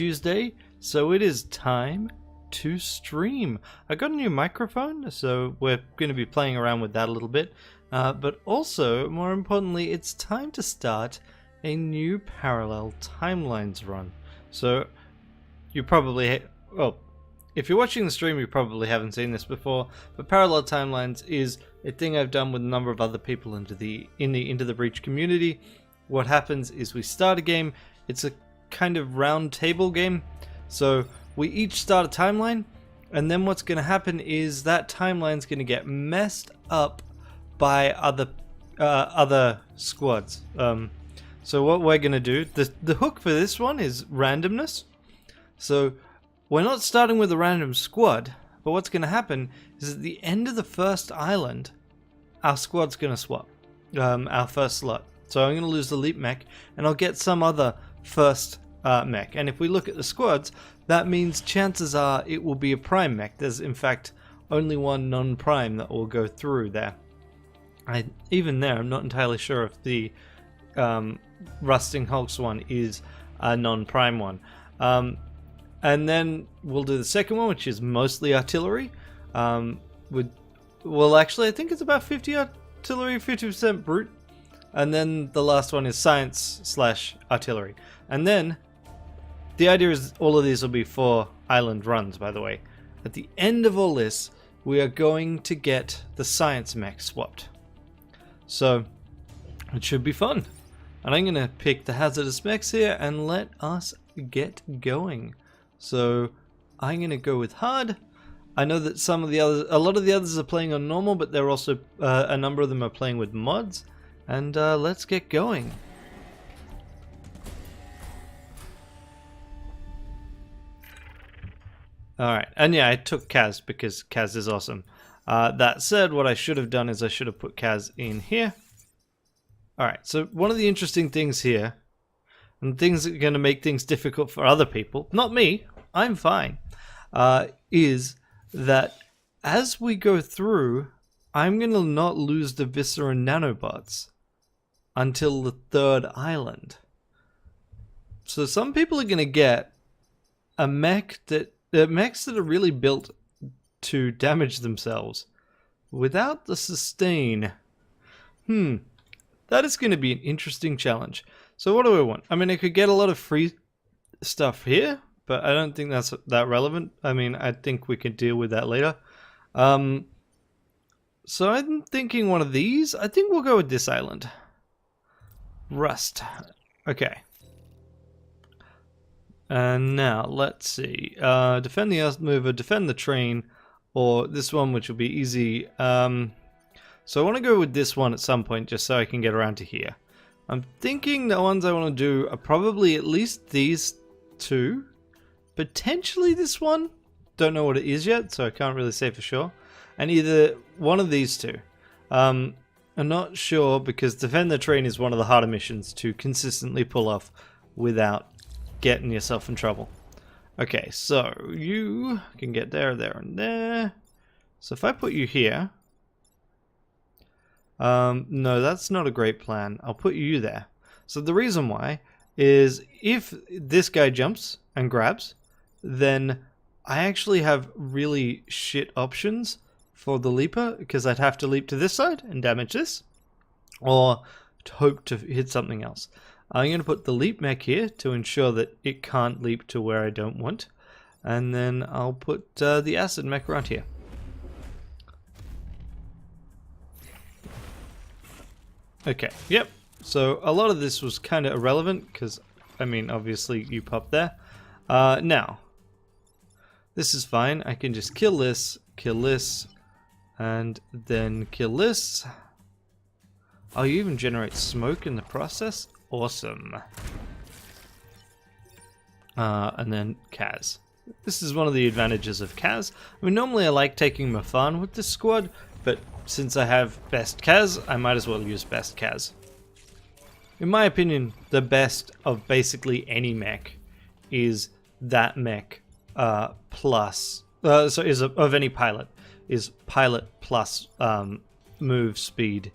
Tuesday, so it is time to stream. I got a new microphone, so we're going to be playing around with that a little bit. But also, more importantly, it's time to start a new Parallel Timelines run. So, you probably, well, if you're watching the stream, you probably haven't seen this before, but Parallel Timelines is a thing I've done with a number of other people into the Breach community. What happens is we start a game. It's a kind of round table game. So we each start a timeline, and then what's going to happen is that timeline's going to get messed up by other squads. So what we're going to do, the hook for this one is randomness. So we're not starting with a random squad, but what's going to happen is at the end of the first island, our squad's going to swap, our first slot. So I'm going to lose the leap mech, and I'll get some other first mech. And if we look at the squads, that means chances are it will be a prime mech. There's in fact only one non-prime that will go through there. Even there, I'm not entirely sure if the Rusting Hulks one is a non-prime one. And then we'll do the second one, which is mostly artillery. Well, actually, I think it's about 50 artillery, 50% brute. And then the last one is science/artillery. And then the idea is all of these will be 4 island runs, by the way. At the end of all this, we are going to get the science mech swapped. So it should be fun. And I'm going to pick the hazardous mechs here and let us get going. So I'm going to go with hard. I know that a lot of the others are playing on normal, but they're also a number of them are playing with mods. And let's get going. Alright, and yeah, I took Kaz because Kaz is awesome. That said, what I should have done is I should have put Kaz in here. Alright, so one of the interesting things here, and things that are going to make things difficult for other people, not me, I'm fine, is that as we go through, I'm going to not lose the Viscera nanobots until the 3rd island. So some people are going to get a mech mechs that are really built to damage themselves without the sustain. That is going to be an interesting challenge. So what do I want? I mean, I could get a lot of free stuff here, but I don't think that's that relevant. I mean, I think we could deal with that later. So I'm thinking one of these. I think we'll go with this island. Rust. Okay. And now, let's see. Defend the Earth Mover, defend the train, or this one, which will be easy. So I want to go with this one at some point, just so I can get around to here. I'm thinking the ones I want to do are probably at least these 2. Potentially this one. Don't know what it is yet, so I can't really say for sure. And either one of these 2. I'm not sure, because defend the train is one of the harder missions to consistently pull off without getting yourself in trouble. Okay, so you can get there, there, and there. So if I put you here... no, that's not a great plan. I'll put you there. So the reason why is if this guy jumps and grabs, then I actually have really shit options for the leaper, because I'd have to leap to this side and damage this, or to hope to hit something else. I'm going to put the leap mech here to ensure that it can't leap to where I don't want, and then I'll put the acid mech around here. Okay, yep. So a lot of this was kind of irrelevant, because, I mean, obviously you pop there. Now, this is fine. I can just kill this, and then kill this. Oh, you even generate smoke in the process? Awesome. And then Kaz. This is one of the advantages of Kaz. I mean, normally I like taking Mafan with this squad, but since I have best Kaz, I might as well use best Kaz. In my opinion, the best of basically any mech is that mech plus... of any pilot, is pilot plus move speed.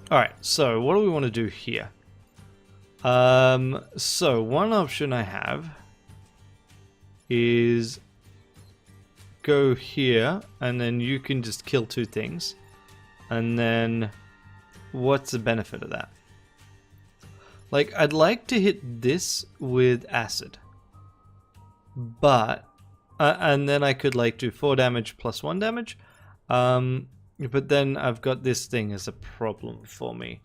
Alright, so what do we want to do here? So one option I have is go here, and then you can just kill 2 things. And then what's the benefit of that? Like, I'd like to hit this with acid, but and then I could like do 4 damage plus 1 damage. But then I've got this thing as a problem for me.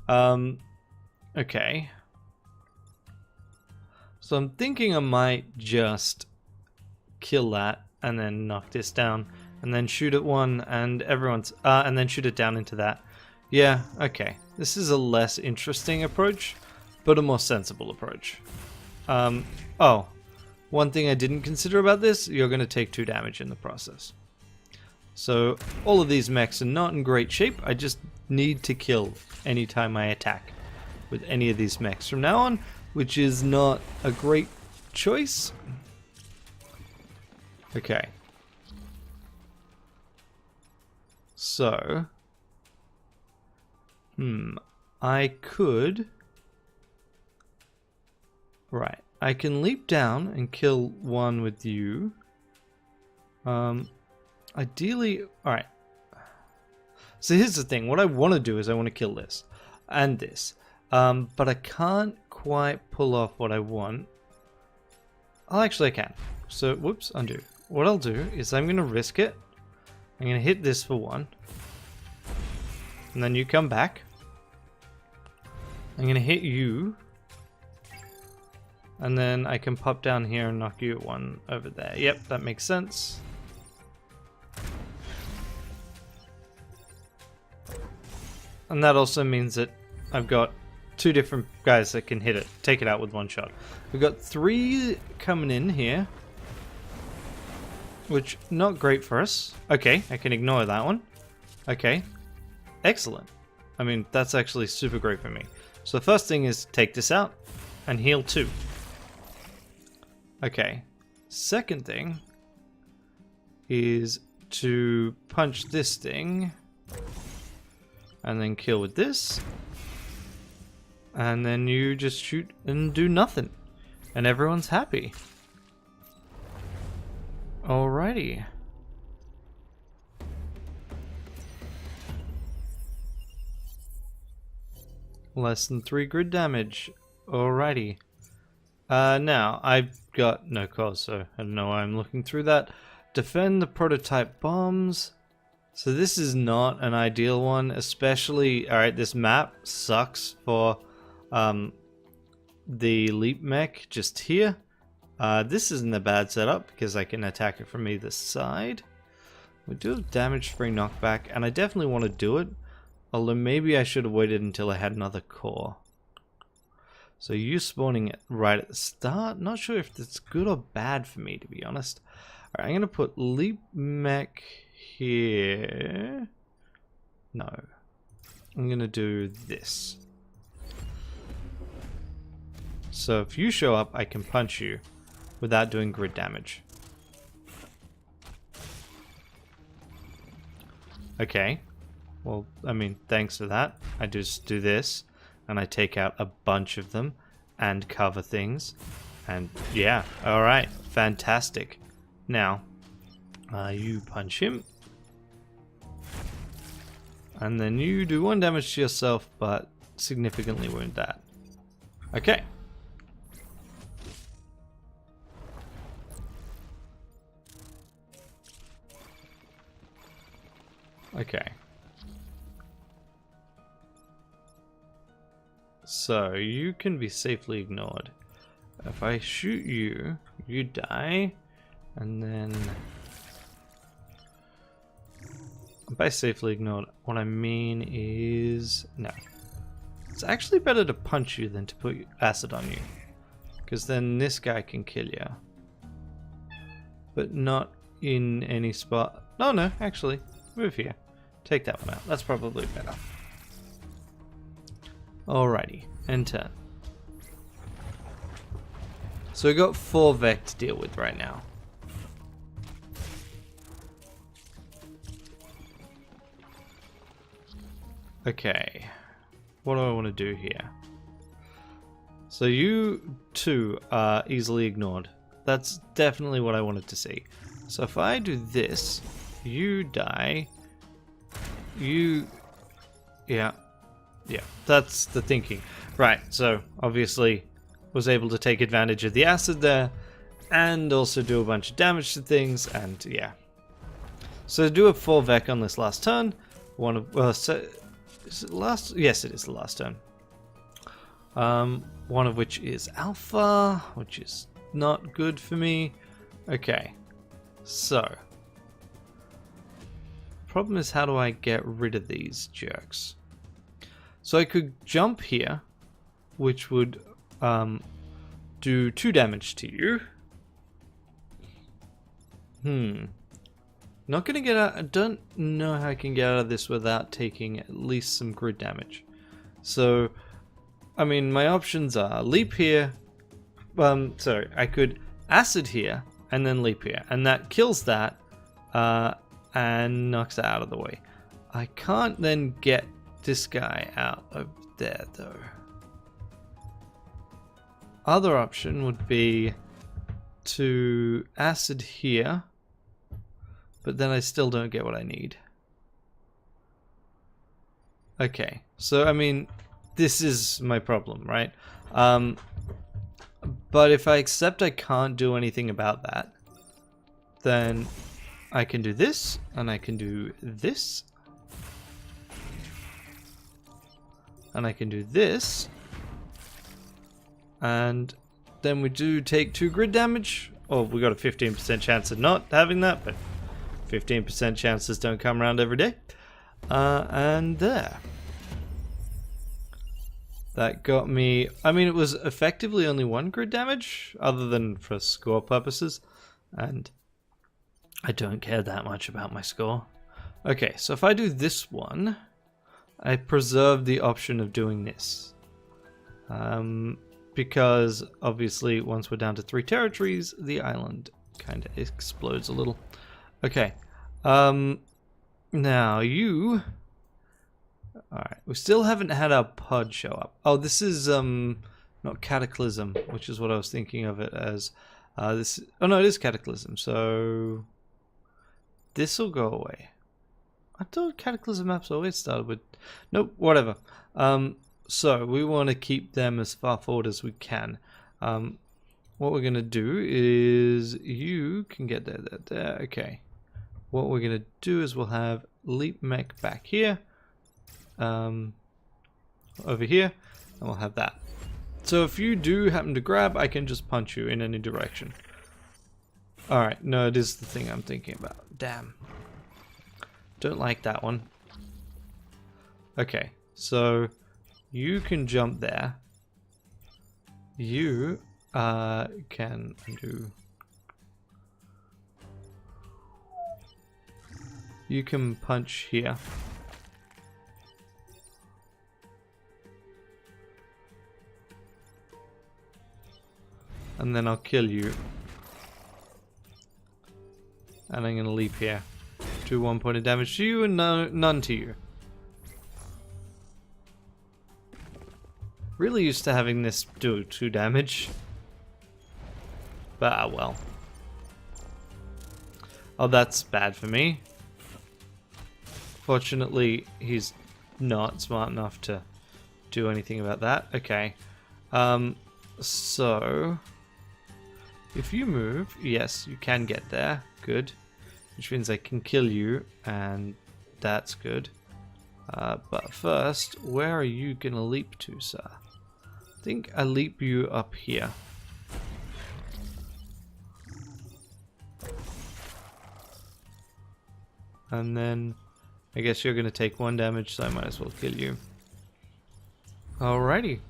Okay. So I'm thinking I might just kill that and then knock this down and then shoot at one and and then shoot it down into that. Yeah, okay. This is a less interesting approach, but a more sensible approach. Oh, one thing I didn't consider about this, you're going to take 2 damage in the process. So all of these mechs are not in great shape. I just need to kill anytime I attack with any of these mechs from now on, which is not a great choice. Okay. So, I could... Right, I can leap down and kill one with you. Ideally, alright. So here's the thing, what I want to do is I want to kill this and this. But I can't quite pull off what I want. Oh, actually I can. So, whoops, undo. What I'll do is I'm going to risk it. I'm going to hit this for 1. And then you come back. I'm going to hit you. And then I can pop down here and knock you at 1 over there. Yep, that makes sense. And that also means that I've got 2 different guys that can hit it, take it out with 1 shot. We've got 3 coming in here, which not great for us. Okay, I can ignore that one. Okay, excellent. I mean, that's actually super great for me. So the first thing is take this out and heal 2. Okay, second thing is to punch this thing and then kill with this. And then you just shoot and do nothing. And everyone's happy. Alrighty. Less than 3 grid damage. Alrighty. Now, I've got no cause, so I don't know why I'm looking through that. Defend the prototype bombs. So this is not an ideal one, especially... Alright, this map sucks for the leap mech just here. This isn't a bad setup because I can attack it from either side. We do have damage-free knockback, and I definitely want to do it. Although maybe I should have waited until I had another core. So you spawning it right at the start, not sure if that's good or bad for me, to be honest. Alright, I'm going to put leap mech here. No. I'm going to do this. So if you show up, I can punch you without doing grid damage. Okay. Well, I mean, thanks for that. I just do this, and I take out a bunch of them, and cover things. And yeah, alright, fantastic. Now, you punch him. And then you do 1 damage to yourself, but significantly wound that. Okay. Okay. So, you can be safely ignored. If I shoot you, you die, and then... By safely ignored, what I mean is... No. It's actually better to punch you than to put acid on you. Because then this guy can kill you. But not in any spot... No, actually. Move here. Take that one out. That's probably better. Alrighty, and turn. So we got 4 Vec to deal with right now. Okay, what do I want to do here? So you two are easily ignored. That's definitely what I wanted to see. So if I do this, you die. You... Yeah, that's the thinking. Right, so obviously was able to take advantage of the acid there and also do a bunch of damage to things, and yeah. So do a full Vec on this last turn. One of... so, is it last? Yes, it is the last turn. One of which is Alpha, which is not good for me. Okay, so... Problem is, how do I get rid of these jerks? So I could jump here, which would do 2 damage to you. Not gonna get out. I don't know how I can get out of this without taking at least some grid damage. So, I mean, my options are leap here. Sorry, I could acid here and then leap here, and that kills that. And knocks it out of the way. I can't then get this guy out of there though. Other option would be to acid here, but then I still don't get what I need. Okay, so I mean, this is my problem, right? But if I accept I can't do anything about that, then I can do this, and I can do this, and I can do this, and then we do take 2 grid damage. Oh, we got a 15% chance of not having that, but 15% chances don't come around every day. And there. That got me... I mean, it was effectively only 1 grid damage, other than for score purposes, and I don't care that much about my score. Okay, so if I do this one, I preserve the option of doing this. Because obviously once we're down to 3 territories, the island kind of explodes a little. Okay, now you... Alright, we still haven't had our pod show up. Oh, this is not Cataclysm, which is what I was thinking of it as. This... Oh no, it is Cataclysm, so... This will go away. I thought Cataclysm maps always started with... Nope, whatever. So, we want to keep them as far forward as we can. What we're going to do is... You can get there. Okay. What we're going to do is we'll have Leap Mech back here. Over here. And we'll have that. So, if you do happen to grab, I can just punch you in any direction. Alright, no, it is the thing I'm thinking about. Damn. Don't like that one. Okay, so you can jump there. You can do... You can punch here. And then I'll kill you. And I'm going to leap here. Do 1 point of damage to you and none to you. Really used to having this do 2 damage. But well. Oh, that's bad for me. Fortunately, he's not smart enough to do anything about that. Okay. So... If you move, yes, you can get there. Good. Which means I can kill you, and that's good. But first, where are you going to leap to, sir? I think I leap you up here. And then, I guess you're going to take 1 damage, so I might as well kill you. Alrighty.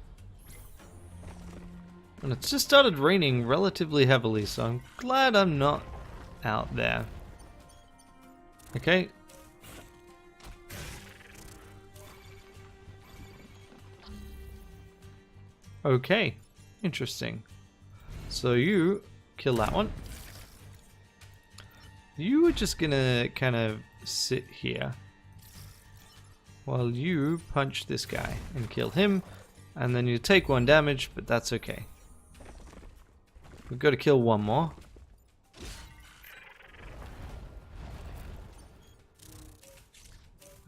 And it's just started raining relatively heavily, so I'm glad I'm not out there. Okay. Okay. Interesting. So you kill that one. You were just gonna kind of sit here while you punch this guy and kill him. And then you take 1 damage, but that's okay. We've got to kill 1 more.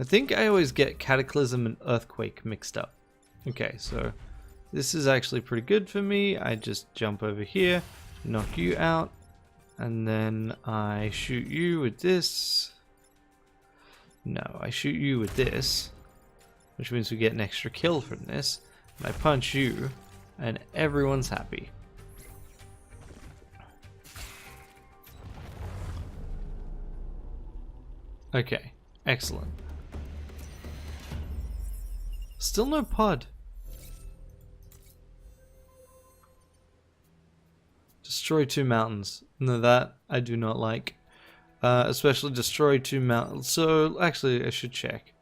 I think I always get Cataclysm and Earthquake mixed up. Okay, so this is actually pretty good for me. I just jump over here, knock you out, and then I shoot you with this. No, I shoot you with this, which means we get an extra kill from this. And I punch you, and everyone's happy. Okay, excellent. Still no pod. Destroy 2 mountains. No, that I do not like. Especially destroy 2 mountains. So, actually, I should check.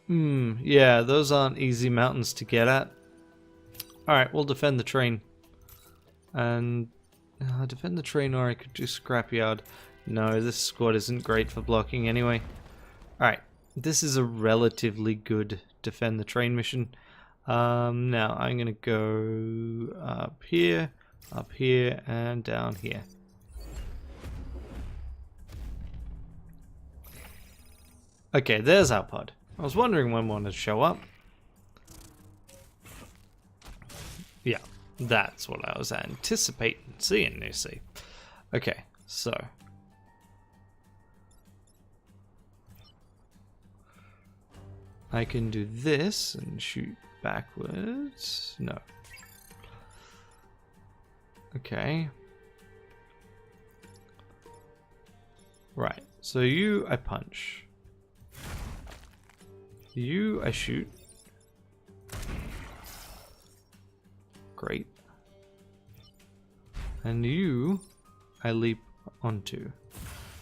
Yeah, those aren't easy mountains to get at. Alright, we'll defend the train. And defend the train, or I could do scrapyard. No, this squad isn't great for blocking anyway. Alright, this is a relatively good defend the train mission. Now I'm gonna go up here, and down here. Okay, there's our pod. I was wondering when one would show up. Yeah, that's what I was anticipating seeing, you see. Okay, so I can do this and shoot backwards. No. Okay. Right, so you I punch. You I shoot. Great. And you I leap onto.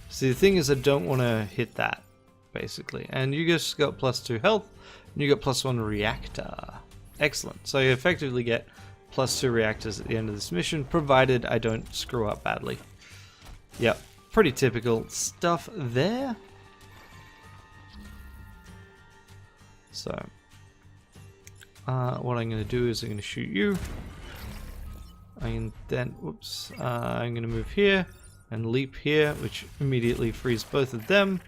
See, the thing is I don't want to hit that, basically. And you just got +2 health, and you got +1 reactor. Excellent. So you effectively get +2 reactors at the end of this mission, provided I don't screw up badly. Yep, pretty typical stuff there. So, what I'm going to do is I'm going to shoot you. I'm going to move here and leap here, which immediately frees both of them.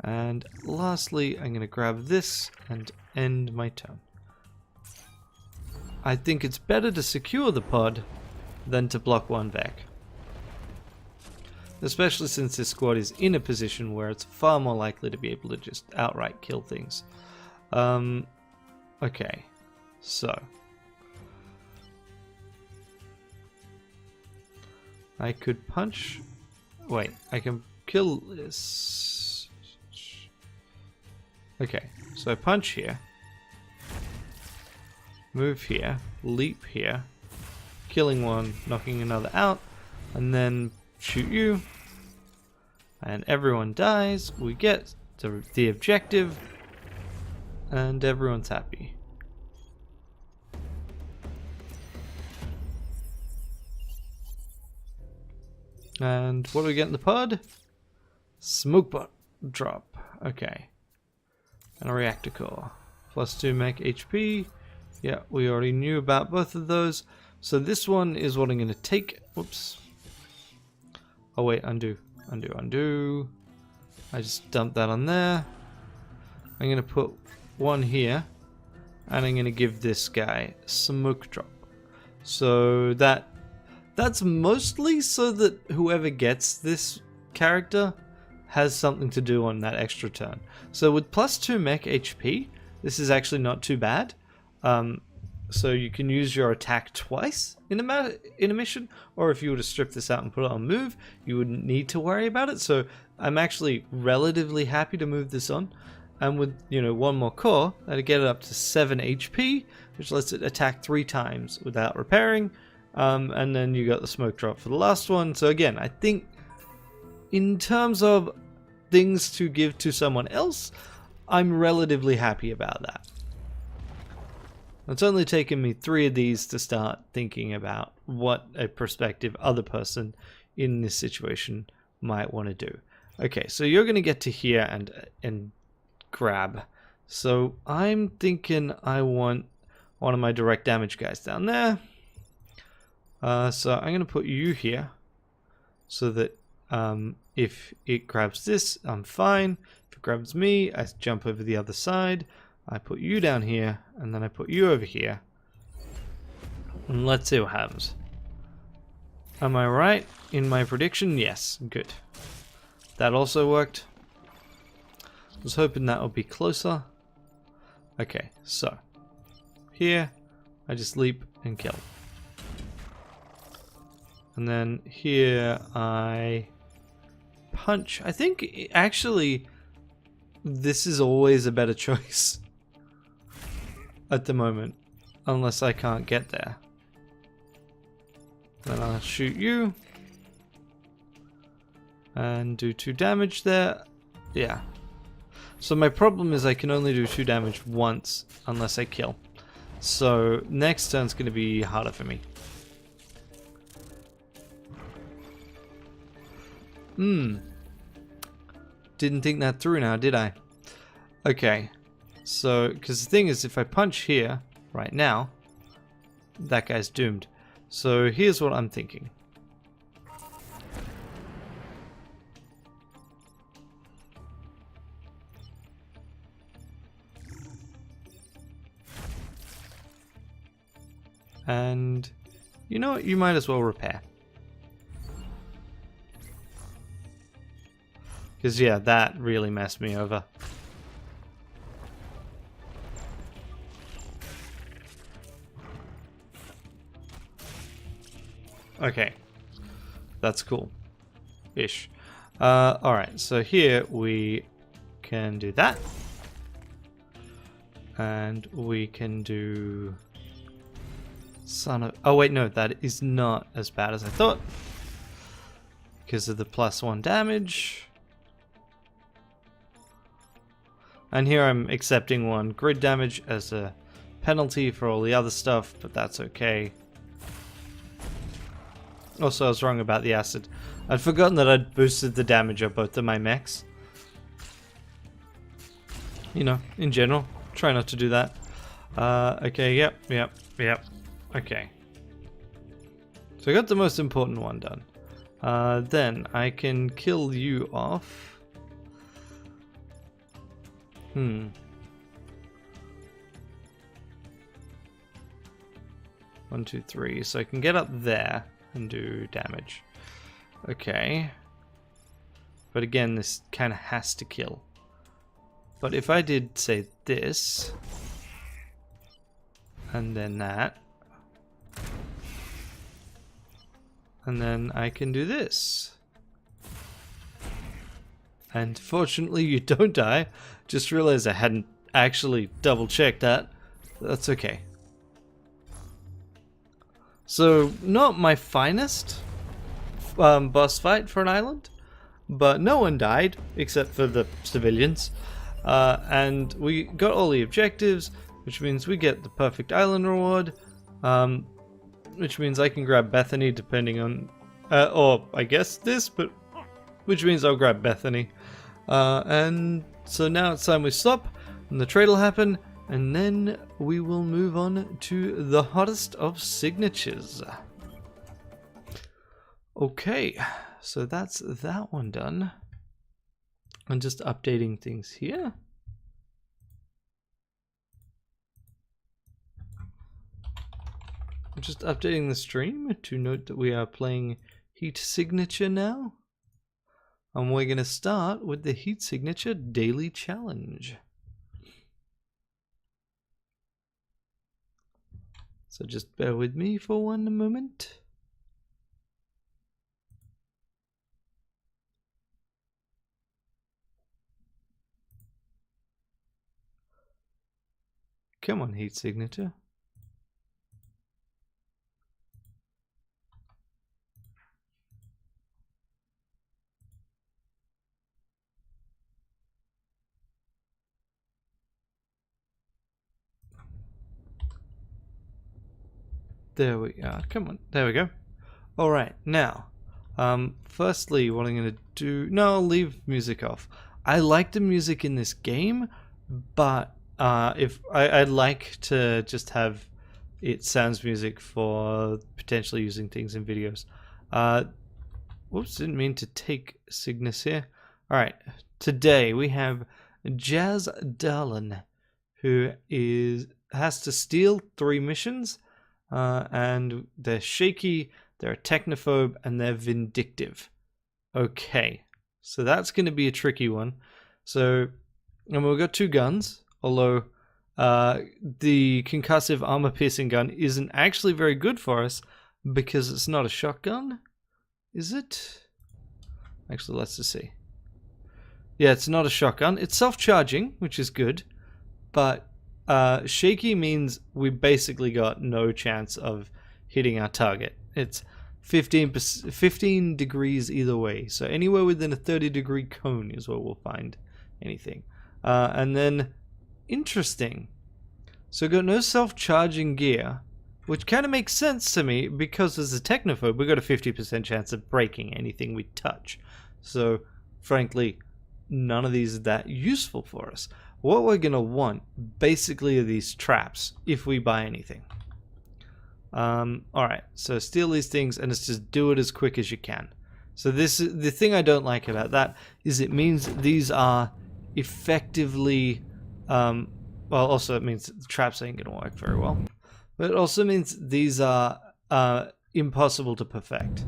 And lastly, I'm going to grab this and end my turn. I think it's better to secure the pod than to block 1 Vec. Especially since this squad is in a position where it's far more likely to be able to just outright kill things. Okay, so I could punch. Wait, I can kill this. Okay, so I punch here, move here, leap here, killing one, knocking another out, and then shoot you, and everyone dies. We get the objective, and everyone's happy. And what do we get in the pod? Smoke bot drop. Okay. And a reactor core. +2 mech HP. Yeah, we already knew about both of those. So this one is what I'm going to take. Whoops. Oh wait, undo. Undo. I just dumped that on there. I'm going to put one here. And I'm going to give this guy smoke drop. So that's mostly so that whoever gets this character has something to do on that extra turn. So with +2 mech HP, this is actually not too bad. So you can use your attack twice in a mission, or if you were to strip this out and put it on move, you wouldn't need to worry about it. So I'm actually relatively happy to move this on. And with, you know, one more core, that'll get it up to 7 HP, which lets it attack 3 times without repairing. And then you got the smoke drop for the last one. So again, I think in terms of things to give to someone else, I'm relatively happy about that. It's only taken me 3 of these to start thinking about what a prospective other person in this situation might want to do. Okay, so you're going to get to here and grab. So I'm thinking I want one of my direct damage guys down there. So I'm going to put you here so that if it grabs this, I'm fine. If it grabs me, I jump over the other side. I put you down here, and then I put you over here. And let's see what happens. Am I right in my prediction? Yes, good. That also worked. I was hoping that would be closer. Okay, so here I just leap and kill. And then here I punch. I think actually this is always a better choice at the moment, unless I can't get there. Then I'll shoot you and do 2 damage there. Yeah. So my problem is I can only do 2 damage once unless I kill. So next turn's going to be harder for me. Didn't think that through now, did I? Okay. So, because the thing is, if I punch here, right now, that guy's doomed. So here's what I'm thinking. And you know what? You might as well repair. Because yeah, that really messed me over. Okay. That's cool. Ish. Alright, so here we can do that. And we can do... Son of... Oh wait, no, that is not as bad as I thought. Because of the +1 damage. And here I'm accepting 1 grid damage as a penalty for all the other stuff, but that's okay. Also, I was wrong about the acid. I'd forgotten that I'd boosted the damage of both of my mechs. You know, in general, try not to do that. Okay, yep. Okay. So I got the most important one done. Then I can kill you off. 1, 2, 3. So I can get up there and do damage. Okay. But again, this kind of has to kill. But if I did, say, this, and then that, and then I can do this. And fortunately you don't die. Just realized I hadn't actually double checked that. That's okay. So, not my finest boss fight for an island, but no one died except for the civilians. And we got all the objectives, which means we get the perfect island reward, which means I can grab Bethany depending on, or I guess this, but which means I'll grab Bethany. And so now it's time we stop, and the trade will happen, and then we will move on to the hottest of signatures. Okay, so that's that one done. I'm just updating things here. I'm just updating the stream to note that we are playing Heat Signature now. And we're going to start with the Heat Signature Daily Challenge. So just bear with me for one moment. Come on, Heat Signature. There we are. Come on. There we go. Alright, now, firstly, what I'm going to do... No, I'll leave music off. I like the music in this game, but if I'd like to just have it sounds music for potentially using things in videos. Whoops, didn't mean to take Cygnus here. Alright, today we have Jazz Darlin, who has to steal 3 missions, and they're shaky, they're a technophobe, and they're vindictive. Okay, so that's going to be a tricky one. So, and we've got 2 guns, although the concussive armor-piercing gun isn't actually very good for us because it's not a shotgun. Is it? Actually, let's just see. Yeah, it's not a shotgun. It's self-charging, which is good, but shaky means we basically got no chance of hitting our target. It's 15 degrees either way, so anywhere within a 30-degree cone is where we'll find anything. And then, interesting. So we've got no self-charging gear, which kind of makes sense to me because as a technophobe, we've got a 50% chance of breaking anything we touch. So, frankly, none of these are that useful for us. What we're going to want, basically, are these traps, if we buy anything. Alright, so steal these things, and let's just do it as quick as you can. So the thing I don't like about that is it means these are effectively, well, also it means the traps ain't going to work very well. But it also means these are impossible to perfect,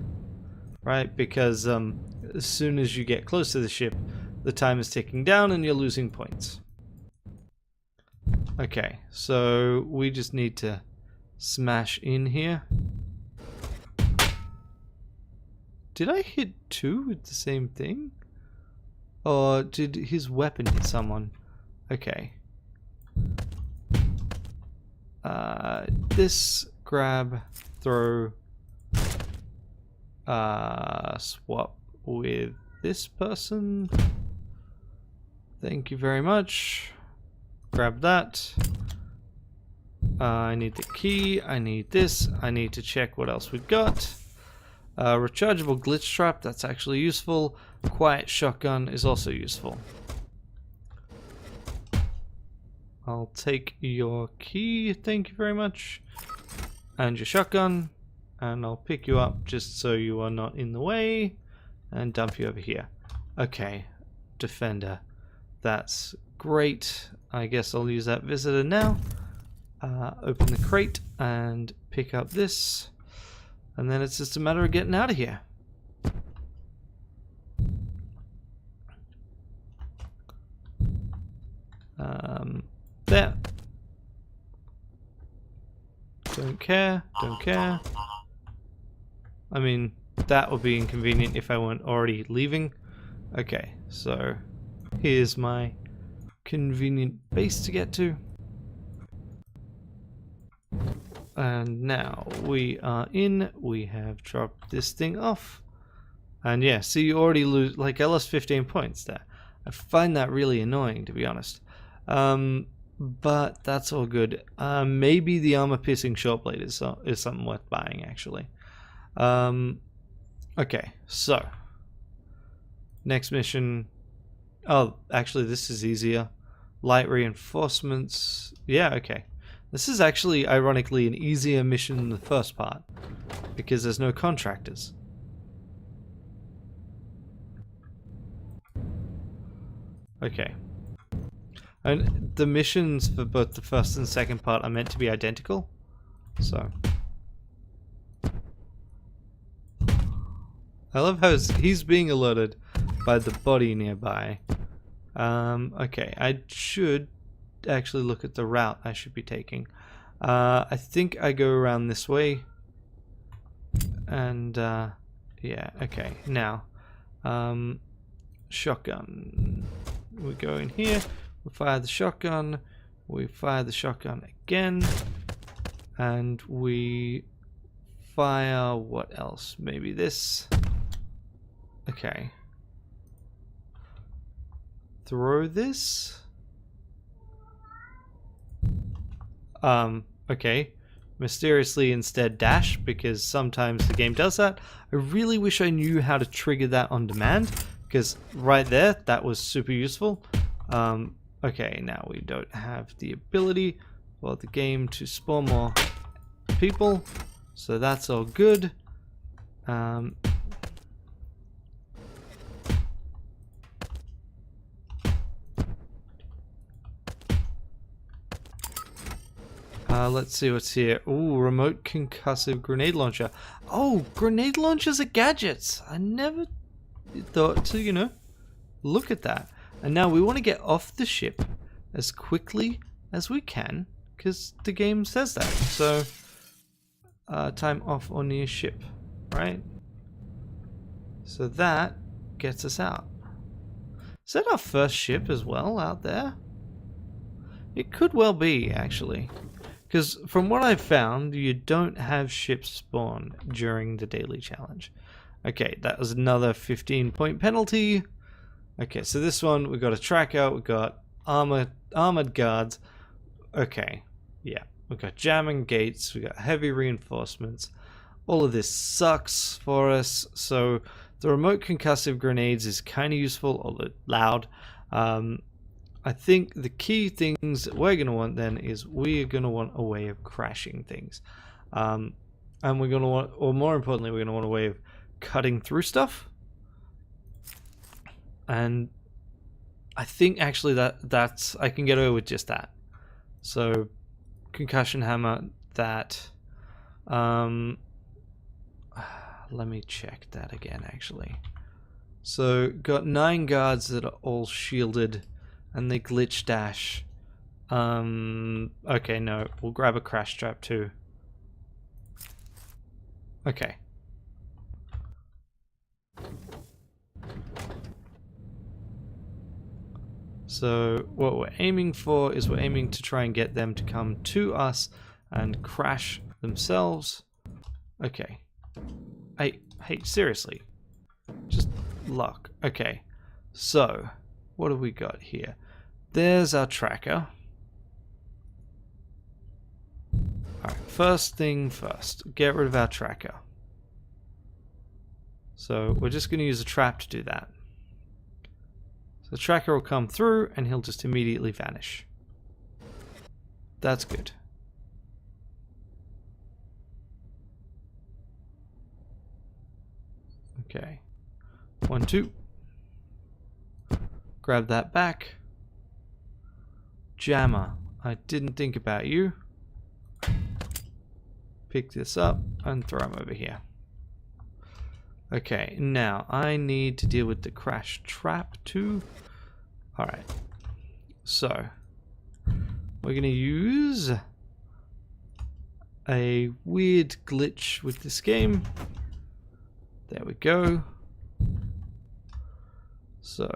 right? Because as soon as you get close to the ship, the time is ticking down and you're losing points. Okay, so we just need to smash in here. Did I hit 2 with the same thing? Or did his weapon hit someone? Okay. This, grab, throw, swap with this person. Thank you very much. Grab that. I need the key, I need this, I need to check what else we've got. Rechargeable glitch trap, that's actually useful. Quiet shotgun is also useful. I'll take your key, thank you very much. And your shotgun. And I'll pick you up just so you are not in the way. And dump you over here. Okay, defender. That's great. I guess I'll use that visitor now. Open the crate and pick up this. And then it's just a matter of getting out of here. There. Don't care, don't care. I mean, that would be inconvenient if I weren't already leaving. Okay, so here's my convenient base to get to. And now we are in, we have dropped this thing off. And yeah, see, you already lose, like I lost 15 points there. I find that really annoying, to be honest. But that's all good. Maybe the armor-piercing short blade is something worth buying, actually. Okay, so next mission. Oh, actually, this is easier. Light reinforcements. Yeah, okay. This is actually, ironically, an easier mission than the first part because there's no contractors. Okay. And the missions for both the first and second part are meant to be identical, so. I love how he's being alerted by the body nearby. Okay, I should actually look at the route I should be taking. I think I go around this way. And, yeah, okay, now. Shotgun. We go in here. We fire the shotgun, we fire the shotgun again, and we fire what else? Maybe this. Okay. Throw this. Okay. Mysteriously instead dash, because sometimes the game does that. I really wish I knew how to trigger that on demand, because right there, that was super useful. Okay, now we don't have the ability for the game to spawn more people, so that's all good. Let's see what's here. Ooh, remote concussive grenade launcher. Oh, grenade launchers are gadgets. I never thought to, you know, look at that. And now we want to get off the ship as quickly as we can, because the game says that. So, time off or near ship, right? So that gets us out. Is that our first ship as well out there? It could well be, actually. Because from what I've found, you don't have ships spawn during the daily challenge. Okay, that was another 15-point penalty. Okay, so this one, we got a tracker, we got armored guards. Okay, yeah, we got jamming gates, we got heavy reinforcements. All of this sucks for us. So the remote concussive grenades is kind of useful, although loud. I think the key things that we're going to want then is we're going to want a way of crashing things. And we're going to want, or more importantly, we're going to want a way of cutting through stuff. And I think actually that's, I can get away with just that. So concussion hammer, that. Let me check that again actually. So got 9 guards that are all shielded. And they glitch dash. Okay, no. We'll grab a crash trap too. Okay. So what we're aiming for is we're aiming to try and get them to come to us and crash themselves. Okay. Hey, seriously. Just luck. Okay. So, what do we got here? There's our tracker. Alright, first thing first, get rid of our tracker. So we're just going to use a trap to do that. So the tracker will come through and he'll just immediately vanish. That's good. Okay. 1, 2. Grab that back. Jammer. I didn't think about you. Pick this up and throw him over here. Okay, now I need to deal with the crash trap too. Alright. So, we're going to use a weird glitch with this game. There we go. So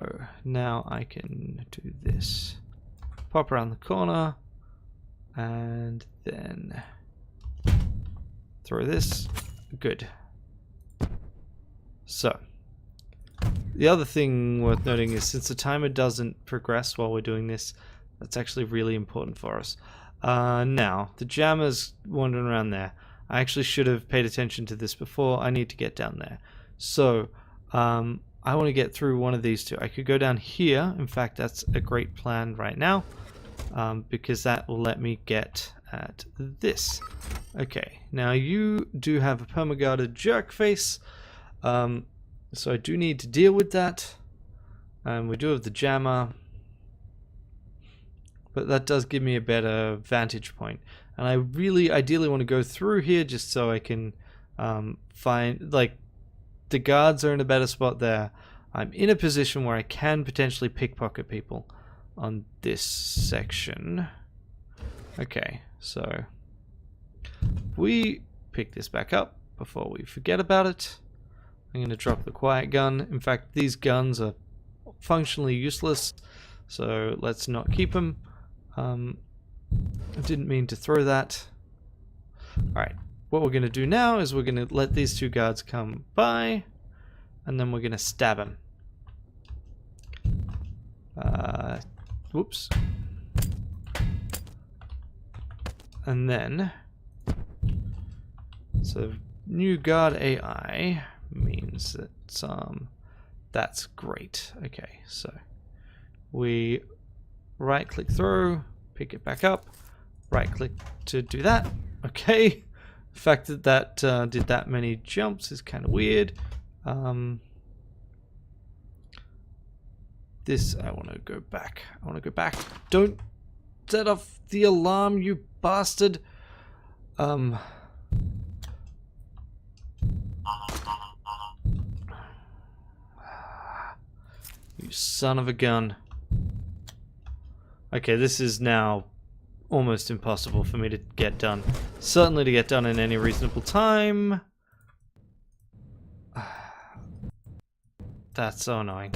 now I can do this. Pop around the corner and then throw this. Good. So the other thing worth noting is since the timer doesn't progress while we're doing this, that's actually really important for us. Now, the jammer's wandering around there. I actually should have paid attention to this before. I need to get down there. So, I want to get through one of these two. I could go down here. In fact, that's a great plan right now, because that will let me get at this. Okay, now you do have a permaguarded jerk face, so I do need to deal with that. We do have the jammer, but that does give me a better vantage point. And I really ideally want to go through here just so I can find, like, the guards are in a better spot there. I'm in a position where I can potentially pickpocket people on this section. Okay, so we pick this back up before we forget about it. I'm going to drop the quiet gun. In fact, these guns are functionally useless, so let's not keep them. I didn't mean to throw that. Alright, what we're going to do now is we're going to let these two guards come by, and then we're going to stab them. Whoops. And then, so new guard AI means that that's great. Okay, so we right click throw, pick it back up, right click to do that. Okay, The fact that that did that many jumps is kind of weird. This, I want to go back. I want to go back. Don't set off the alarm, you bastard. You son of a gun. Okay, this is now almost impossible for me to get done. Certainly to get done in any reasonable time. That's so annoying.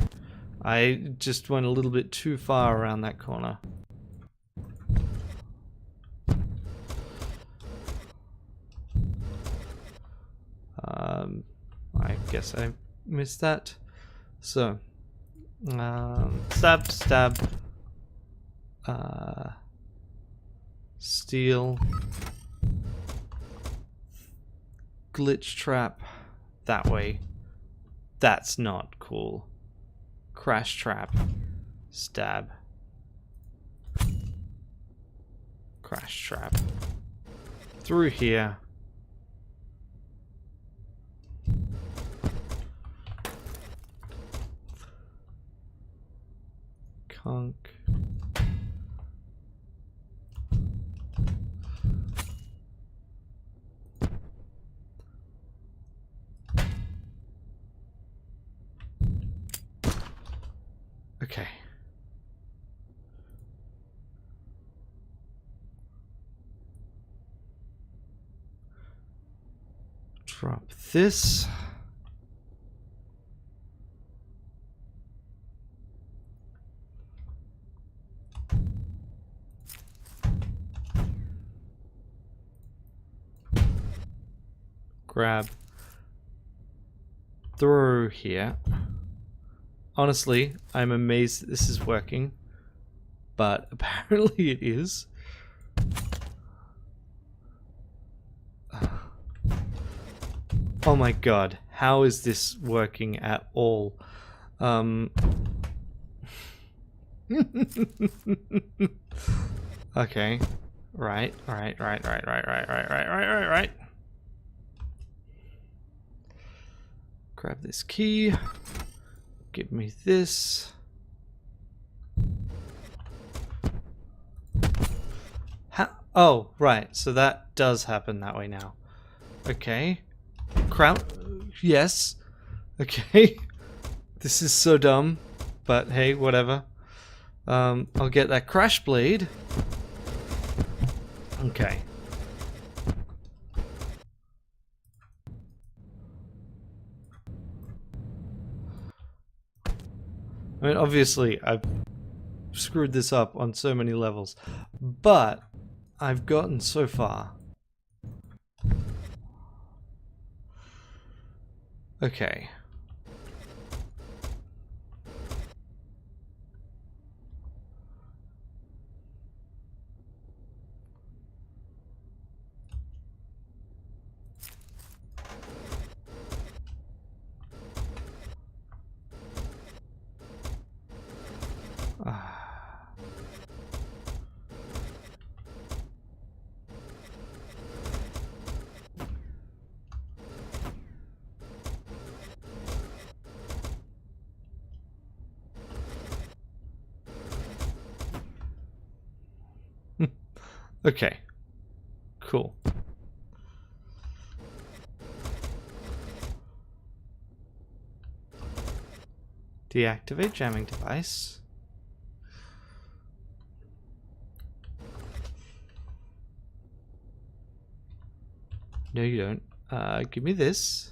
I just went a little bit too far around that corner. I guess I missed that. So, stab, stab, steal, glitch trap, that way. That's not cool. Crash trap, stab, crash trap, through here. Conk. Okay. Drop this. Grab. Throw here. Honestly, I'm amazed that this is working, but apparently it is. Oh my god, how is this working at all? Okay. Right. Grab this key. Give me this. Oh, right. So that does happen that way now. Okay. Crown. Yes. Okay. This is so dumb. But hey, whatever. I'll get that crash blade. Okay. I mean, obviously, I've screwed this up on so many levels, but I've gotten so far. Okay. Okay. Cool. Deactivate jamming device. No, you don't. Give me this.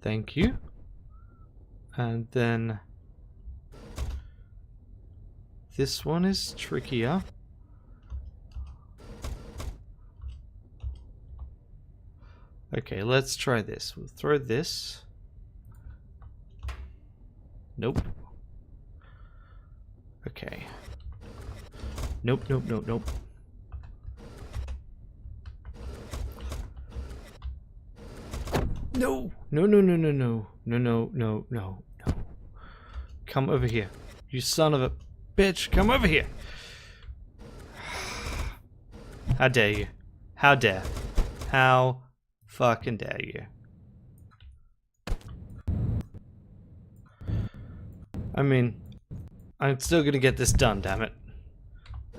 Thank you. And then this one is trickier. Okay, let's try this. We'll throw this. Nope. Okay. Nope, nope, nope, nope. No! No, no, no, no, no. No, no, no, no, no. Come over here. You son of a bitch, come over here! How dare you? How dare? How fucking dare you? I mean, I'm still gonna get this done, damn it.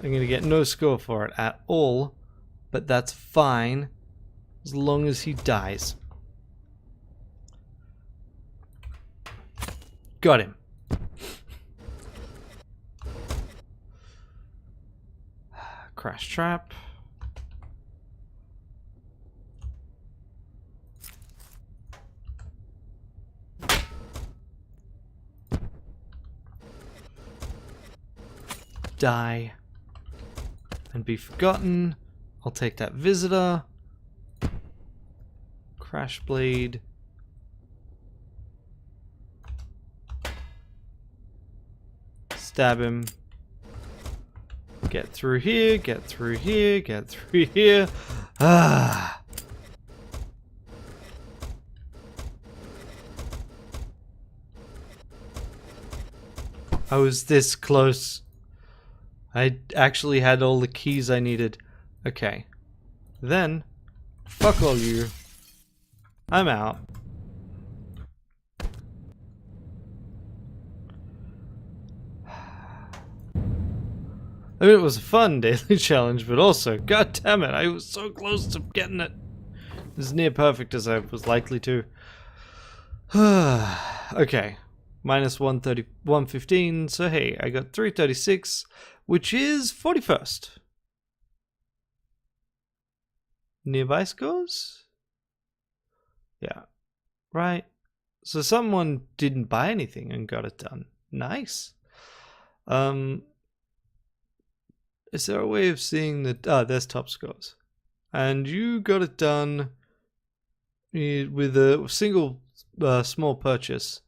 I'm gonna get no score for it at all, but that's fine as long as he dies. Got him. Crash trap. Die and be forgotten. I'll take that visitor. Crash blade. Stab him. Get through here, get through here, get through here. Ah. I was this close. I actually had all the keys I needed. Okay. Then, fuck all you. I'm out. I mean, it was a fun daily challenge, but also, god damn it, I was so close to getting it. As near perfect as I was likely to. Okay. Minus 130, 115, so hey, I got 336, which is 41st. Nearby scores? Yeah. Right. So someone didn't buy anything and got it done. Nice. Is there a way of seeing that? Ah, there's top scores. And you got it done with a single small purchase.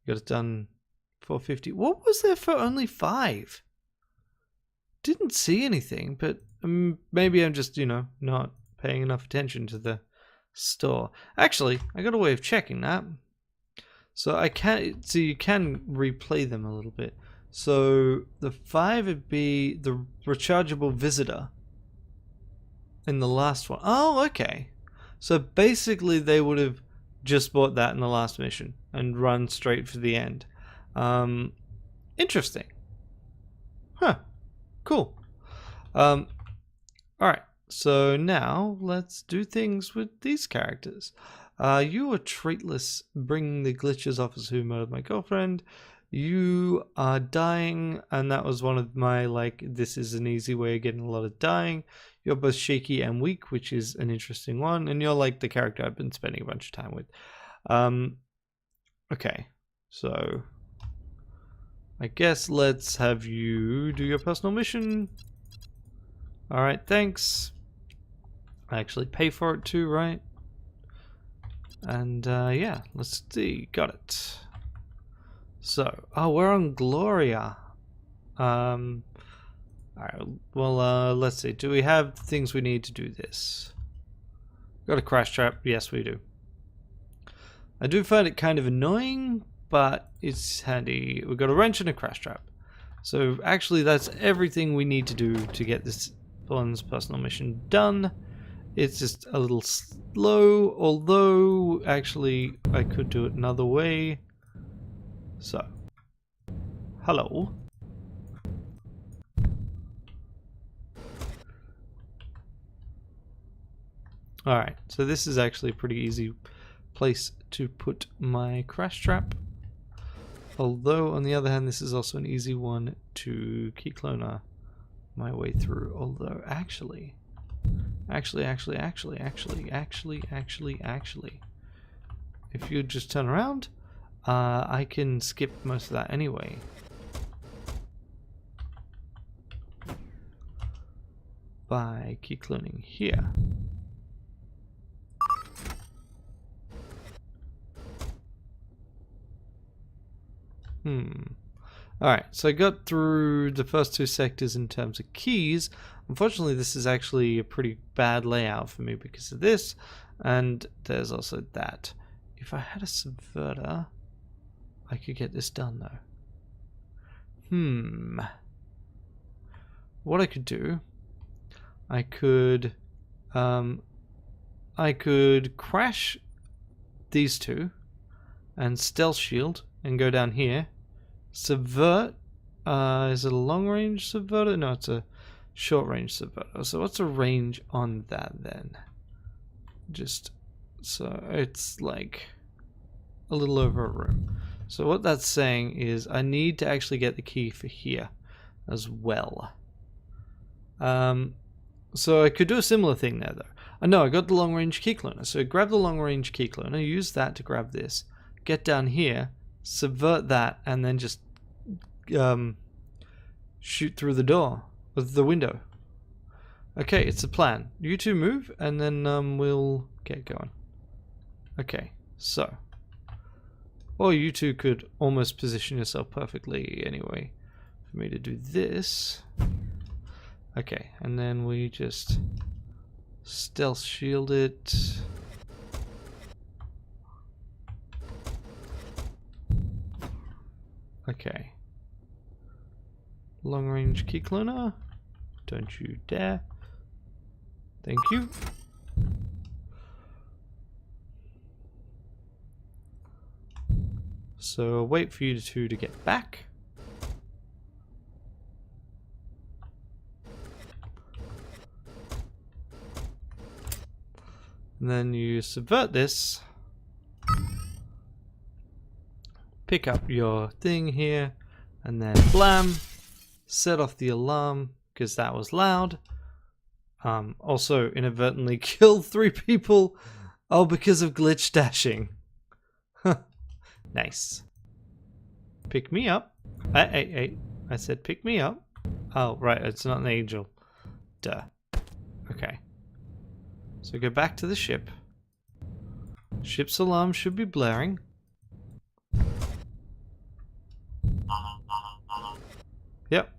You got it done 450. What was there for only 5? Didn't see anything, but maybe I'm just, not paying enough attention to the store. Actually, I got a way of checking that. So you can replay them a little bit. So the 5 would be the rechargeable visitor in the last one. Oh, okay. So basically they would have just bought that in the last mission and run straight for the end. Interesting. Huh. Cool. Alright, so now let's do things with these characters. You are traitless, bringing the glitches officer who murdered my girlfriend. You are dying, and that was one of my, this is an easy way of getting a lot of dying. You're both shaky and weak, which is an interesting one, and you're like the character I've been spending a bunch of time with. Okay, so I guess let's have you do your personal mission. Alright, thanks. I actually pay for it too, right? And yeah, let's see, got it. So, we're on Gloria. Alright, well, let's see. Do we have things we need to do this? Got a crash trap? Yes, we do. I do find it kind of annoying, but it's handy. We've got a wrench and a crash trap. So, actually, that's everything we need to do to get this one's personal mission done. It's just a little slow, although, actually, I could do it another way. So, hello. Alright, so this is actually a pretty easy place to put my crash trap. Although, on the other hand, this is also an easy one to key cloner my way through. Although, actually, if you just turn around, I can skip most of that anyway. By key cloning here. Alright, so I got through the first 2 sectors in terms of keys. Unfortunately, this is actually a pretty bad layout for me because of this, and there's also that. If I had a subverter, I could get this done though. What I could do, I could crash these two and stealth shield and go down here. Subvert. Is it a long range subverter? No, it's a short range subverter. So what's the range on that then? Just so it's like a little over a room. So what that's saying is I need to actually get the key for here as well. So I could do a similar thing there though. No, I got the long range key cloner. So grab the long range key cloner, use that to grab this, get down here, subvert that, and then just shoot through the door with the window. Okay, it's a plan. You two move, and then we'll get going. Okay, so. Or you two could almost position yourself perfectly anyway for me to do this. Okay, and then we just stealth shield it. Okay. Long range key cloner. Don't you dare. Thank you. So wait for you two to get back. And then you subvert this. Pick up your thing here. And then blam. Set off the alarm because that was loud. Also inadvertently kill 3 people. Oh, because of glitch dashing. Nice. Pick me up. Hey. I said pick me up. Oh, right. It's not an angel. Duh. Okay. So go back to the ship. Ship's alarm should be blaring. Yep.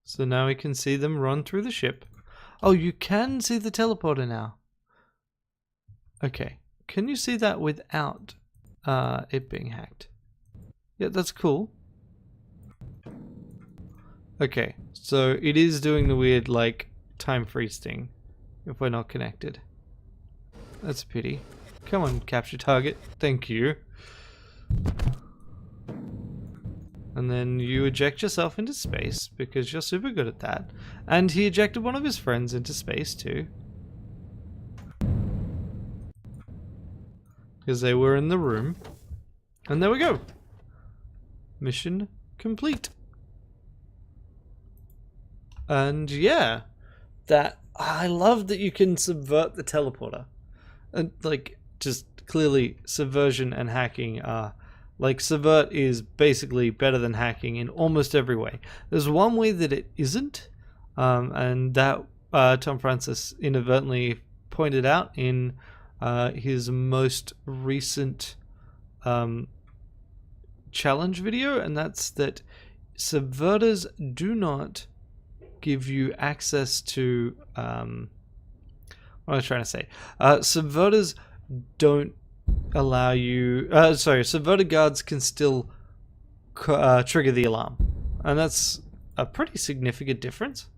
So now we can see them run through the ship. Oh, you can see the teleporter now. Okay. Can you see that without it being hacked? Yeah, that's cool. Okay, so it is doing the weird, like, time freeze thing if we're not connected. That's a pity. Come on, capture target. Thank you. And then you eject yourself into space because you're super good at that. And he ejected one of his friends into space too. Because they were in the room. And there we go. Mission complete. And yeah, I love that you can subvert the teleporter. And like, just clearly subversion and hacking are, like, subvert is basically better than hacking in almost every way. There's one way that it isn't, and that Tom Francis inadvertently pointed out in his most recent challenge video, and that's that subverters do not give you access to what I was trying to say. Subverters don't allow you subverter guards can still trigger the alarm, and that's a pretty significant difference.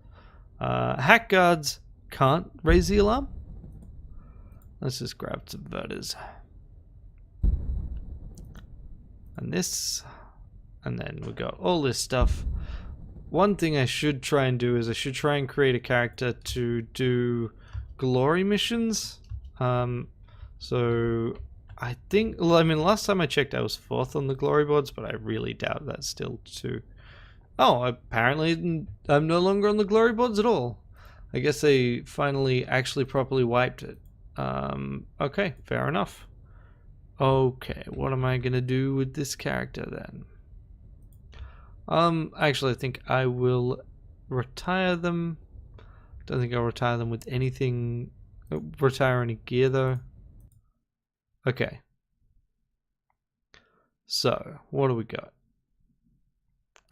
Hack guards can't raise the alarm. Let's just grab subverters and this, and then we got all this stuff. One thing I should try and do is I should try and create a character to do glory missions. So I think, well, I mean, last time I checked I was 4th on the glory boards, but I really doubt that's still too. Oh, apparently I'm no longer on the glory boards at all. I guess they finally actually properly wiped it. Okay, fair enough. Okay, what am I gonna do with this character then? Actually, I think I will retire them. Don't think I'll retire them with anything. Retire any gear though. Okay. So, what do we got?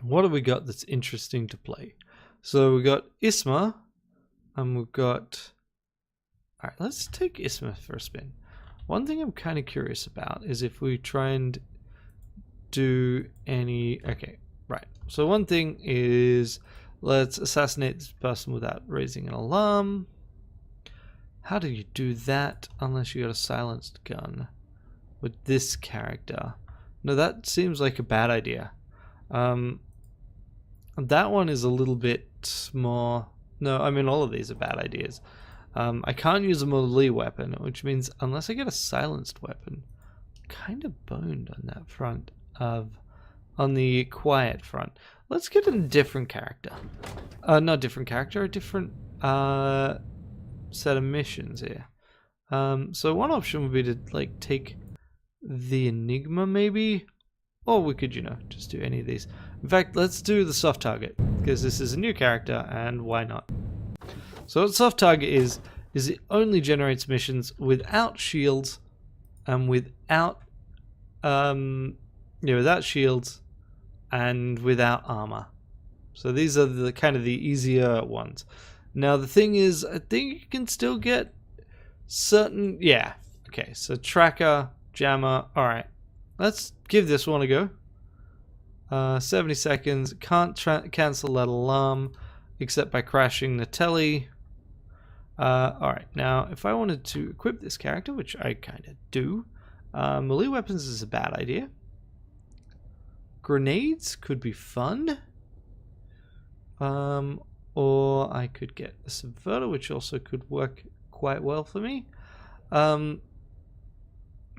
What do we got that's interesting to play? So we got Isma, and we've got. Alright, let's take Isma for a spin. One thing I'm kind of curious about is if we try and do any... Okay, right. So one thing is, let's assassinate this person without raising an alarm. How do you do that unless you got a silenced gun with this character? No, that seems like a bad idea. That one is a little bit more... No, I mean all of these are bad ideas. I can't use a melee weapon, which means unless I get a silenced weapon, I'm kind of boned on that front on the quiet front. Let's get a different character. Not different character, a different set of missions here. So one option would be to like take the Enigma maybe, or we could, you know, just do any of these. In fact, let's do the soft target because this is a new character and why not? So what soft target is it only generates missions without shields and without without shields and without armor. So these are the kind of the easier ones. Now the thing is, I think you can still get certain... Yeah. Okay, so tracker, jammer. Alright. Let's give this one a go. 70 seconds. Can't cancel that alarm except by crashing the telly. Alright, now if I wanted to equip this character, which I kind of do, melee weapons is a bad idea. Grenades could be fun. Or I could get a subverter, which also could work quite well for me.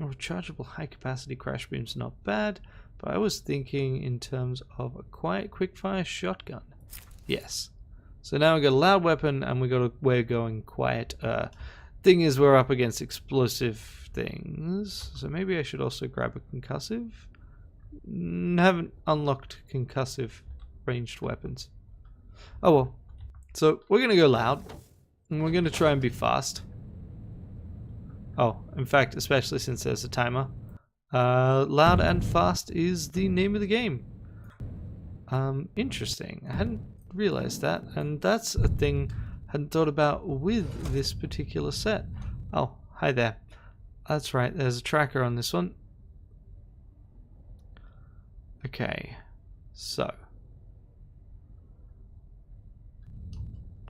Rechargeable high capacity crash beam's not bad, but I was thinking in terms of a quiet quickfire shotgun. Yes. So now we got a loud weapon and we're going quiet. Thing is, we're up against explosive things, so maybe I should also grab a concussive. Haven't unlocked concussive ranged weapons. Oh well. So we're gonna go loud, and we're gonna try and be fast. Oh, in fact, especially since there's a timer. Loud and fast is the name of the game. Interesting. I hadn't realized that, and that's a thing I hadn't thought about with this particular set. Oh, hi there. That's right, there's a tracker on this one. Okay, so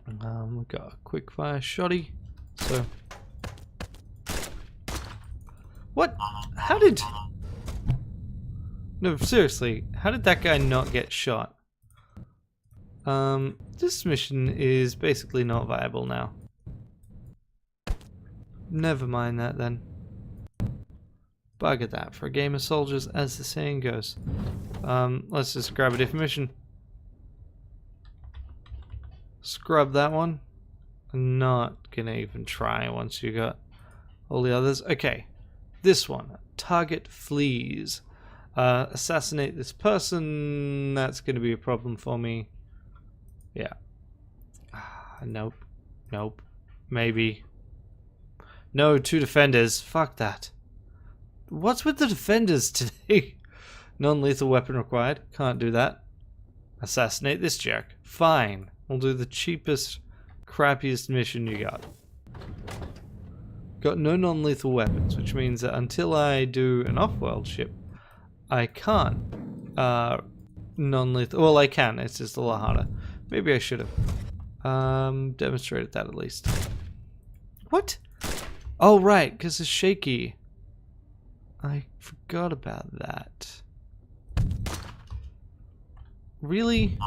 we've got a quick fire shotty. So what? How did... No, seriously, how did that guy not get shot? This mission is basically not viable now. Never mind that then. Bugger that for a game of soldiers, as the saying goes. Let's just grab a different mission. Scrub that one. I'm not gonna even try once you got all the others. Okay, this one. Target flees. Assassinate this person. That's gonna be a problem for me. Yeah. Nope. Nope. Maybe. No, 2 defenders. Fuck that. What's with the defenders today? Non-lethal weapon required. Can't do that. Assassinate this jerk. Fine. We'll do the cheapest, crappiest mission you got. Got no non-lethal weapons, which means that until I do an off-world ship, I can't non-lethal... Well, I can. It's just a lot harder. Maybe I should have demonstrated that at least. What? Oh, right, because it's shaky. I forgot about that. Really?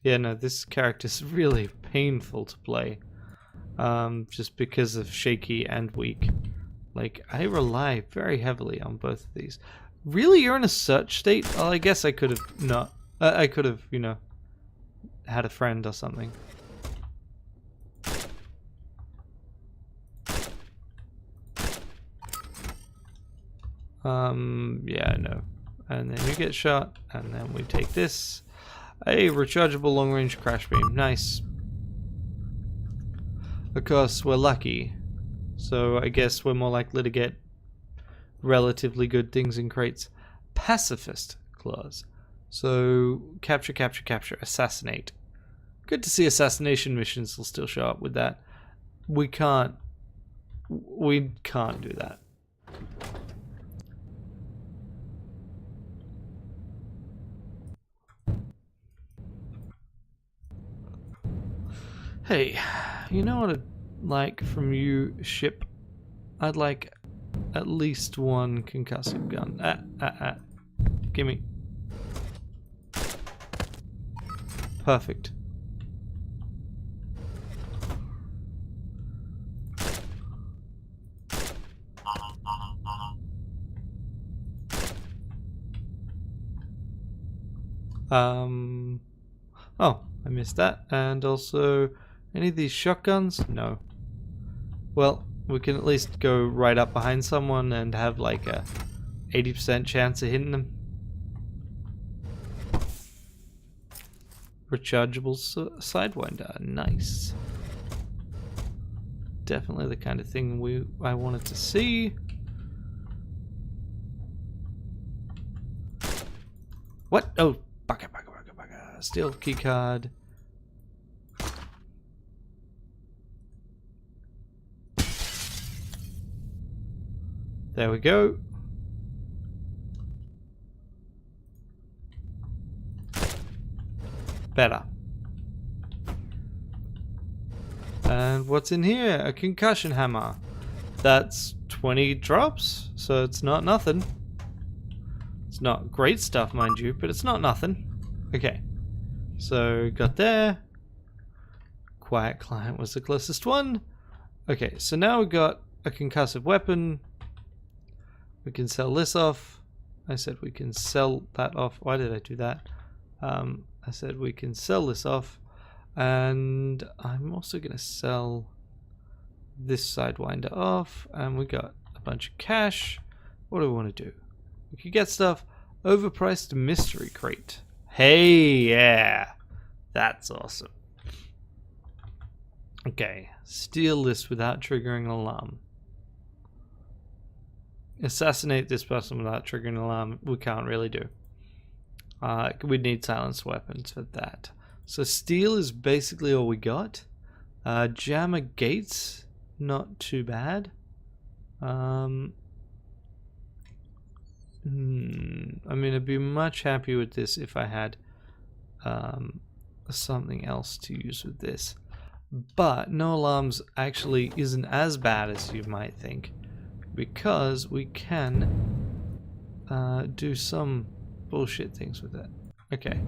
Yeah, no, this character's really painful to play. Just because of shaky and weak. Like, I rely very heavily on both of these. Really, you're in a search state? Well, I guess I could have not... I could have, you know, had a friend or something. Yeah, no. And then you get shot, and then we take this. A rechargeable long-range crash beam. Nice. Of course, we're lucky. So I guess we're more likely to get relatively good things in crates. Pacifist clause. So, capture, capture, capture. Assassinate. Good to see assassination missions will still show up with that. We can't we can't do that. Hey, you know what I'd like from you, ship? I'd like at least one concussive gun. Gimme. Perfect. Oh, I missed that. And also, any of these shotguns? No. Well, we can at least go right up behind someone and have like a 80% chance of hitting them. Rechargeable sidewinder, nice. Definitely the kind of thing I wanted to see. What? Oh, bugger. Steel keycard. There we go. Better. And what's in here? A concussion hammer. That's 20 drops, so it's not nothing. It's not great stuff, mind you, but it's not nothing. Okay. So, got there. Quiet Client was the closest one. Okay, so now we've got a concussive weapon. We can sell this off. I said we can sell that off. Why did I do that? I said we can sell this off. And I'm also going to sell this sidewinder off. And we got a bunch of cash. What do we want to do? We could get stuff. Overpriced mystery crate. Hey, yeah. That's awesome. Okay. Steal this without triggering an alarm. Assassinate this person without triggering an alarm. We can't really do. We'd need silenced weapons for that. So steal is basically all we got. Jammer gates, not too bad. I mean, I'd be much happier with this if I had something else to use with this. But no alarms actually isn't as bad as you might think, because we can do some bullshit things with it. Okay,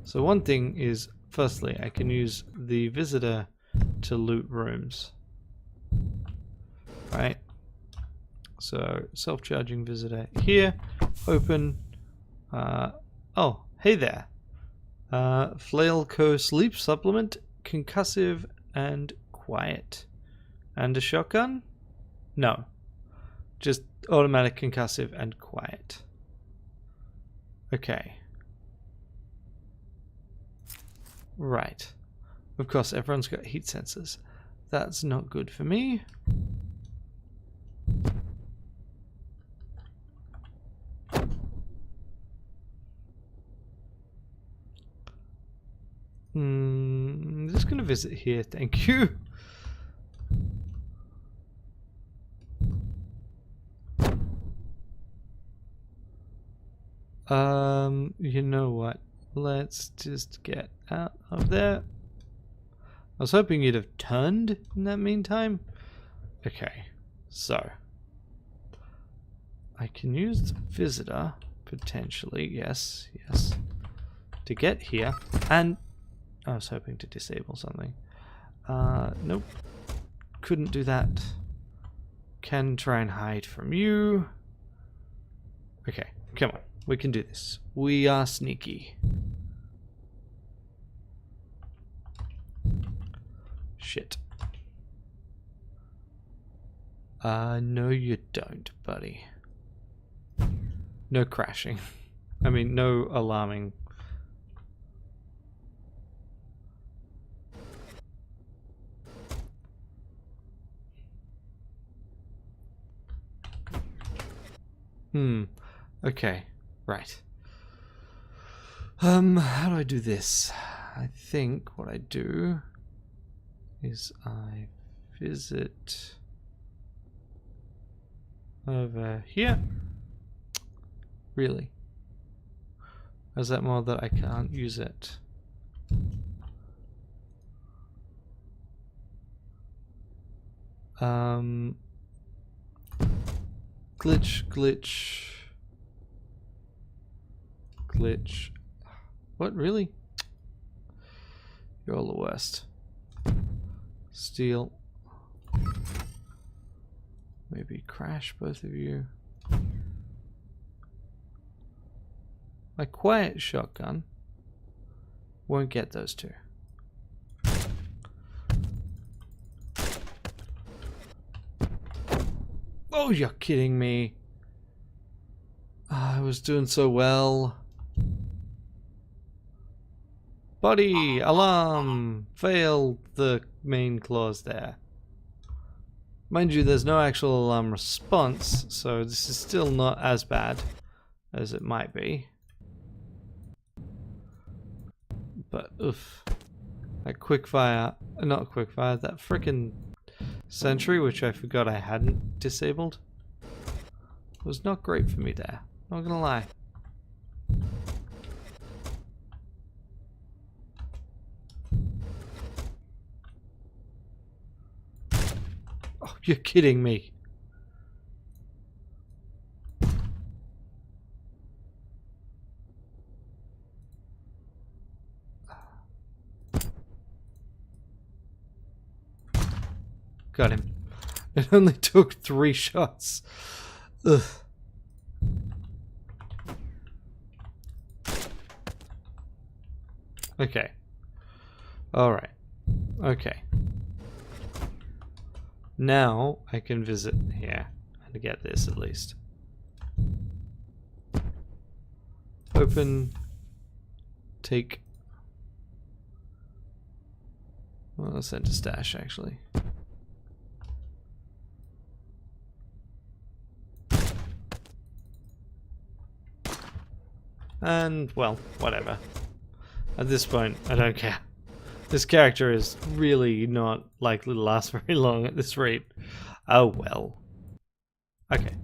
so one thing is, firstly, I can use the visitor to loot rooms. Right? So, self-charging visitor here, open. Oh, hey there. Flailco sleep supplement, concussive and quiet. And a shotgun? No. Just automatic concussive and quiet. Okay. Right. Of course, everyone's got heat sensors. That's not good for me. I'm just going to visit here, thank you. You know what? Let's just get out of there. I was hoping you'd have turned in that meantime. Okay, so I can use the visitor, potentially, yes, to get here, and I was hoping to disable something. Nope, couldn't do that. Can try and hide from you. Okay, come on, we can do this. We are sneaky. Shit. No you don't, buddy. No crashing. I mean, no alarming. Okay. Right. How do I do this? I think what I do is I visit over here. Really? Or is that more that I can't use it? Glitch. What, really? You're all the worst. Steal. Maybe crash, both of you. My quiet shotgun won't get those two. Oh, you're kidding me. I was doing so well. Body alarm. Failed the main clause there. Mind you, there's no actual alarm response, so this is still not as bad as it might be. But oof. That quickfire, not quickfire, that frickin' sentry, which I forgot I hadn't disabled, was not great for me there. Not gonna lie. Oh, you're kidding me. Got him. It only took 3 shots. Ugh. Okay. Alright. Okay. Now I can visit here and get this at least. Open. Take. Well, I'll send to stash actually. And, well, whatever. At this point, I don't care. This character is really not likely to last very long at this rate. Oh well. Okay.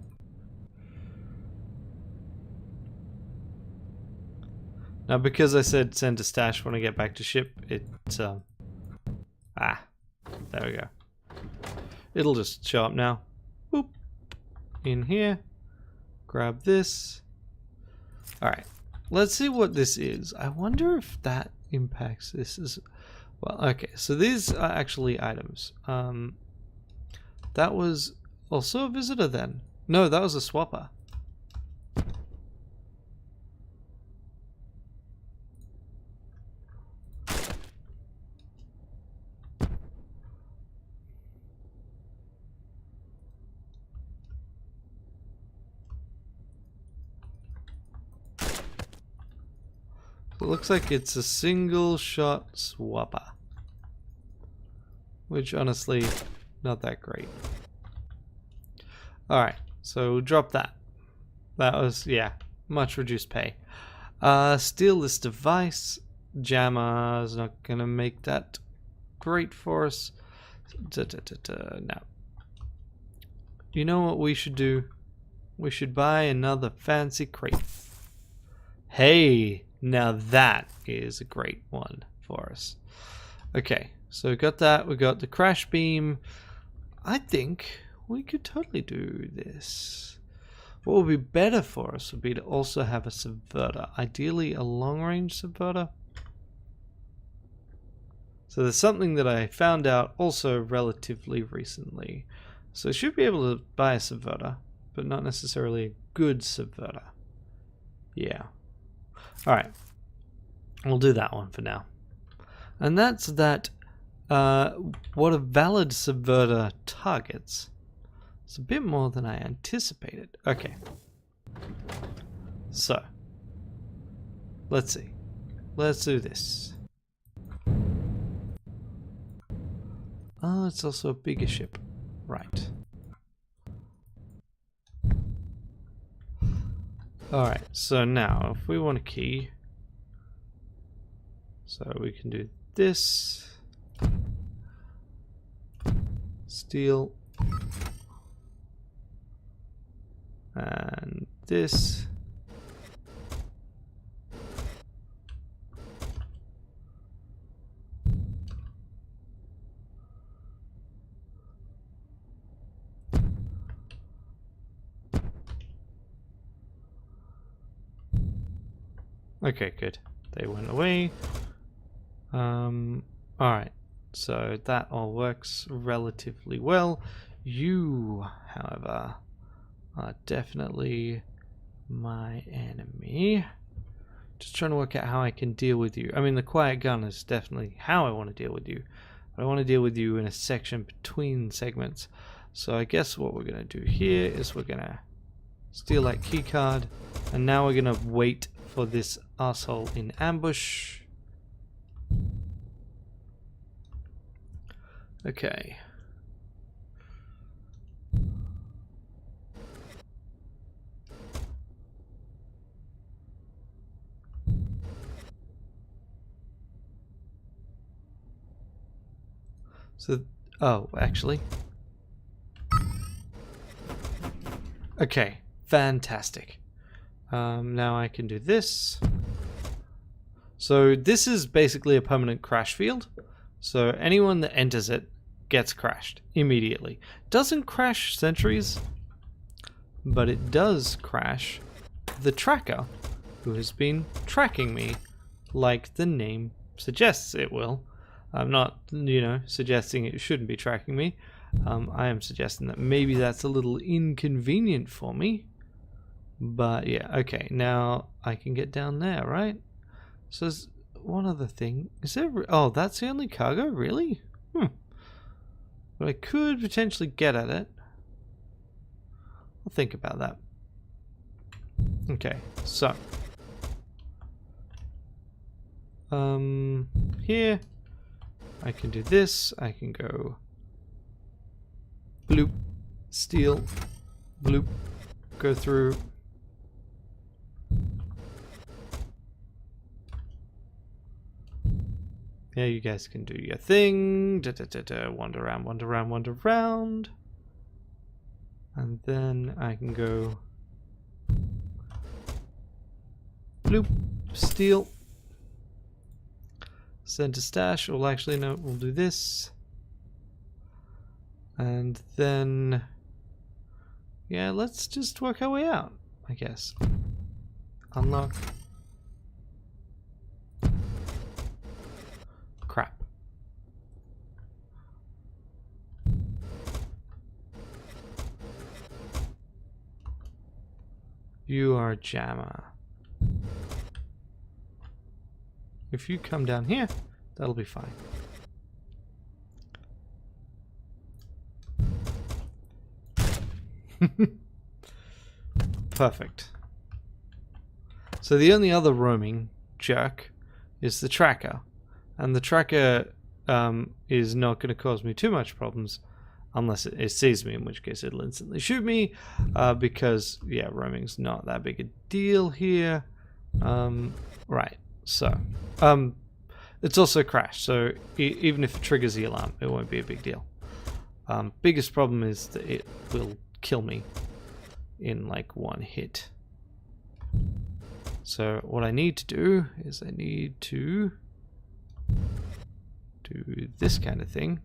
Now, because I said send to stash when I get back to ship, it, there we go. It'll just show up now. Boop. In here. Grab this. Alright. Let's see what this is. I wonder if that impacts this as well. Okay, so these are actually items. That was also a visitor then. No, that was a swapper. It looks like it's a single shot swapper, which honestly, not that great. Alright, so drop that. That was, yeah, much reduced pay. Steal this device. Jammer is not gonna make that great for us. Now, you know what we should do? We should buy another fancy crate. Hey! Now that is a great one for us. Okay, so we got that. We got the crash beam. I think we could totally do this. What would be better for us would be to also have a subverter. Ideally a long-range subverter. So there's something that I found out also relatively recently. So I should be able to buy a subverter, but not necessarily a good subverter. Yeah. Alright, we'll do that one for now. And that's that, what a valid subverter targets. It's a bit more than I anticipated. Okay. So, let's see. Let's do this. Oh, it's also a bigger ship. Right. Alright, so now if we want a key, so we can do this, steal, And this. Okay, good. They went away. Alright. So that all works relatively well. You, however, are definitely my enemy. Just trying to work out how I can deal with you. I mean, the quiet gun is definitely how I want to deal with you. But I want to deal with you in a section between segments. So I guess what we're going to do here is we're going to steal that key card. And now we're going to wait for this asshole in ambush. Okay. So, oh, actually. Okay, fantastic. Now I can do this. So this is basically a permanent crash field. So anyone that enters it gets crashed immediately. Doesn't crash sentries, but it does crash the tracker who has been tracking me like the name suggests it will. I'm not, suggesting it shouldn't be tracking me. I am suggesting that maybe that's a little inconvenient for me. But yeah, okay, now I can get down there, right? So there's one other thing. Is there... Oh, that's the only cargo? Really? But I could potentially get at it. I'll think about that. Okay, so... here... I can do this. I can go... bloop, steal, bloop, go through... Yeah, you guys can do your thing. Wander around, wander around, wander around. And then I can go... bloop, steal. Send to stash. Well, actually, no, we'll do this. And then... yeah, let's just work our way out, I guess. Unlock. Crap. You are a jammer. If you come down here, that'll be fine. Perfect. So the only other roaming jerk is the tracker. And the tracker is not going to cause me too much problems unless it sees me, in which case it'll instantly shoot me, because, yeah, roaming's not that big a deal here. Right, so... it's also crashed, so even if it triggers the alarm, it won't be a big deal. Biggest problem is that it will kill me in, like, one hit. So what I need to do is I need to... do this kind of thing.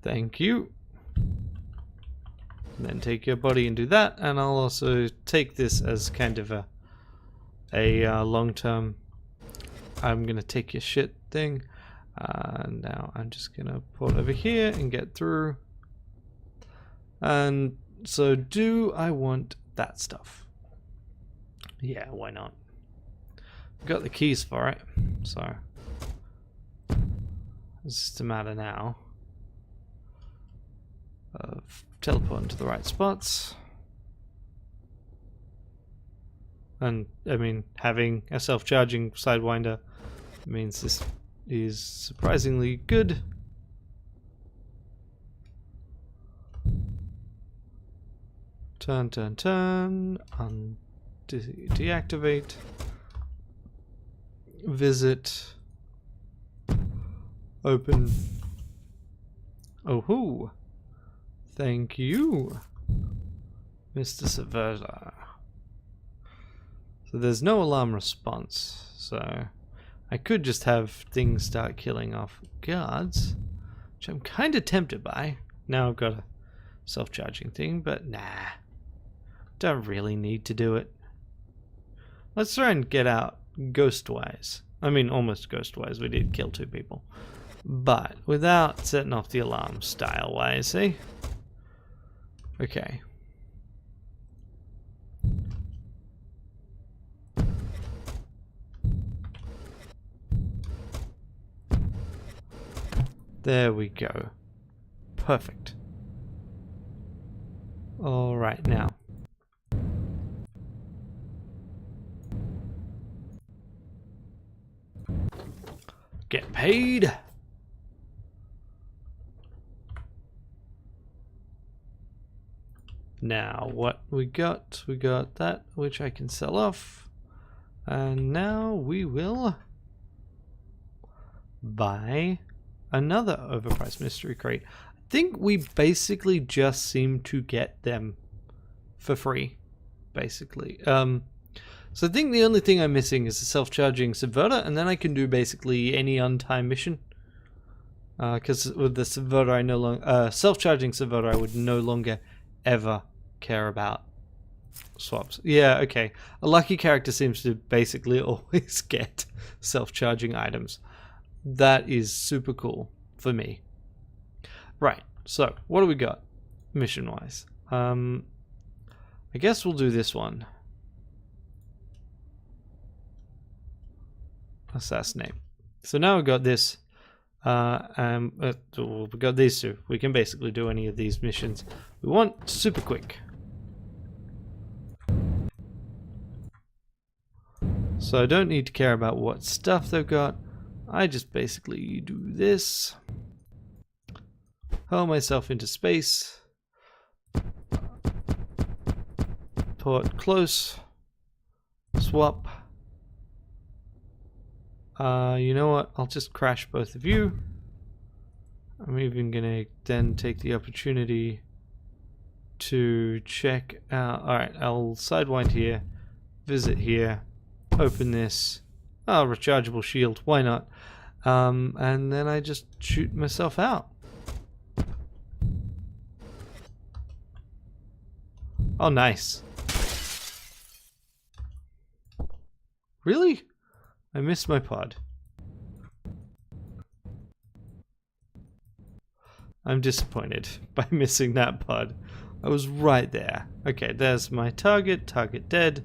Thank you. And then take your body and do that, and I'll also take this as kind of a long-term I'm gonna take your shit thing. Now I'm just gonna port over here and get through. And so do I want that stuff? Yeah, why not? Got the keys for it, so it's just a matter now of teleporting to the right spots. And I mean, having a self-charging Sidewinder means this is surprisingly good. Turn, turn, turn. Deactivate. Visit. Open. Oh hoo. Thank you, Mr. Subverter. So there's no alarm response, so I could just have things start killing off guards, which I'm kind of tempted by. Now I've got a self-charging thing, but nah, don't really need to do it. Let's try and get out ghost-wise. I mean, almost ghost-wise. We did kill 2 people, but without setting off the alarm style-wise, see? Okay. There we go. Perfect. All right, now. Get paid. Now, what we got that, which I can sell off. And now we will buy another overpriced mystery crate. I think we basically just seem to get them for free, basically. So I think the only thing I'm missing is a self-charging subverter, and then I can do basically any untimed mission. Because with the subverter, I no longer self-charging subverter, I would no longer ever care about swaps. Yeah, okay. A lucky character seems to basically always get self-charging items. That is super cool for me. Right, so what do we got mission-wise? I guess we'll do this one. Assassinate. So now we've got this, we've got these 2. We can basically do any of these missions we want super quick. So I don't need to care about what stuff they've got. I just basically do this. Hurl myself into space. Port close. Swap. You know what? I'll just crash both of you. I'm even gonna then take the opportunity to check out. Alright, I'll sidewind here, visit here, open this. Oh, rechargeable shield, why not? And then I just shoot myself out. Oh, nice. Really? I missed my pod. I'm disappointed by missing that pod. I was right there. Okay, there's my target. Target dead.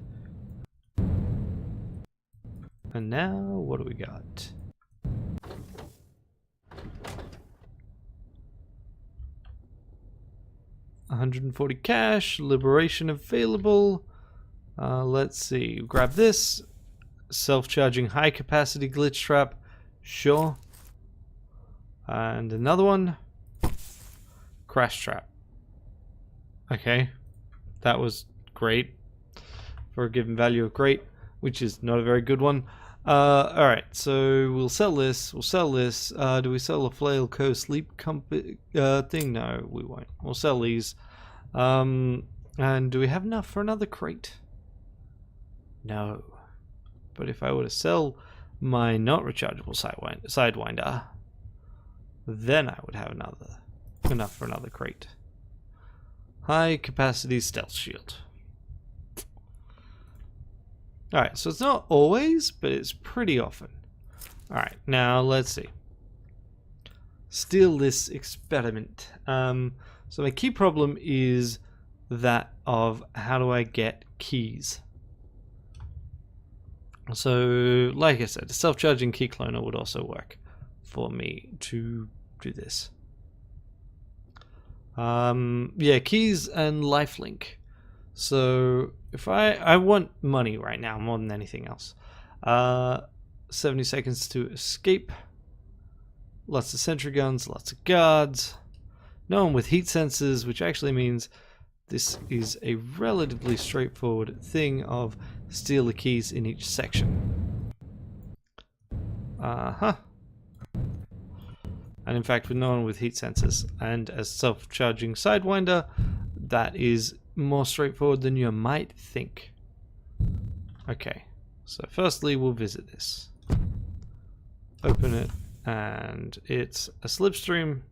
And now, what do we got? $140 cash. Liberation available. Let's see. Grab this. Self-charging high capacity glitch trap. Sure. And another one. Crash trap. Okay. That was great. For a given value of great. Which is not a very good one. Alright, so we'll sell this. We'll sell this. Do we sell a Flail Co. sleep thing? No, we won't. We'll sell these. And do we have enough for another crate? No. But if I were to sell my not rechargeable sidewinder, then I would have enough for another crate. High capacity stealth shield. Alright, so it's not always, but it's pretty often. Alright, now let's see. Steal this experiment. So my key problem is that of how do I get keys? So, like I said, a self-charging key cloner would also work for me to do this. Yeah, keys and lifelink. So if I want money right now more than anything else. 70 seconds to escape. Lots of sentry guns, lots of guards. No one with heat sensors, which actually means this is a relatively straightforward thing of steal the keys in each section. And And in fact, with no one with heat sensors and a self-charging Sidewinder, that is more straightforward than you might think. Okay, so firstly we'll visit this. Open it, and it's a slipstream.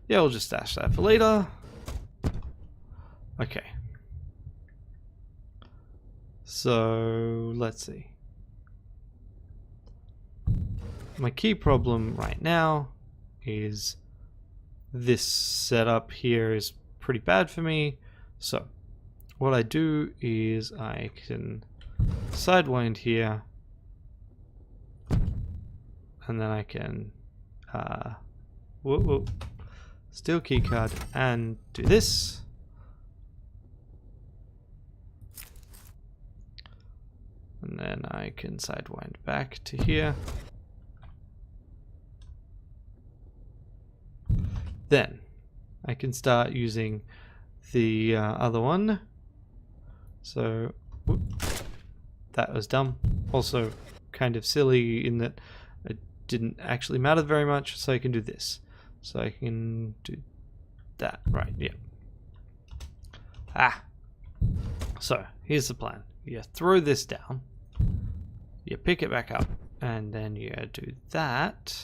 Yeah, we'll just stash that for later. Okay. So, let's see. My key problem right now is this setup here is pretty bad for me. So, what I do is I can sidewind here, and then I can steal keycard and do this. And then I can sidewind back to here. Then I can start using the other one. So whoop, that was dumb. Also kind of silly in that it didn't actually matter very much. So I can do this. So I can do that. Right, yeah. Ah. So here's the plan. You throw this down. You pick it back up. And then you do that.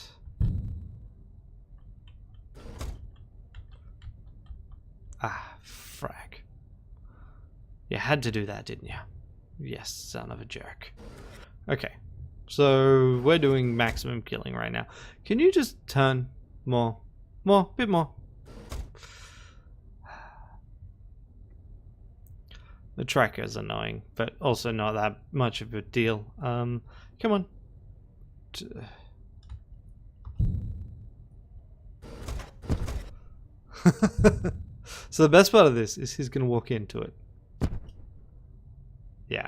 Ah, frag. You had to do that, didn't you? Yes, son of a jerk. Okay, so we're doing maximum killing right now. Can you just turn more, bit more? The tracker is annoying, but also not that much of a deal. Come on. So the best part of this is he's going to walk into it. Yeah.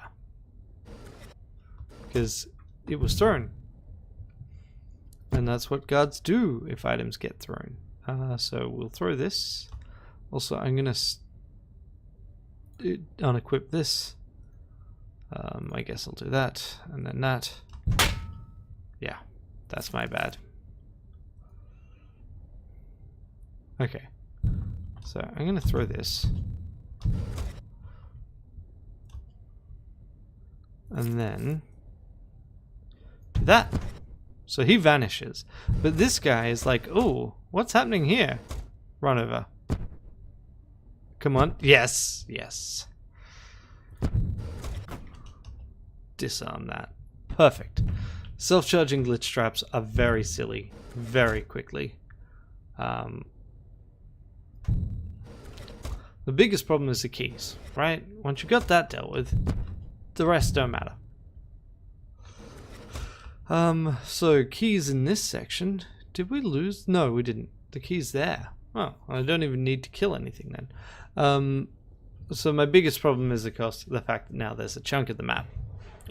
Because it was thrown. And that's what guards do if items get thrown. So we'll throw this. Also, I'm going to unequip this. I guess I'll do that. And then that. Yeah. That's my bad. Okay. So I'm going to throw this. And then do that. So he vanishes. But this guy is like, oh, what's happening here? Run over. Come on. Yes. Yes. Disarm that. Perfect. Self-charging glitch traps are very silly. Very quickly. The biggest problem is the keys, right? Once you got that dealt with, the rest don't matter. So keys in this section. Did we lose? No, we didn't. The key's there. Oh, I don't even need to kill anything then. So my biggest problem is the fact that now there's a chunk of the map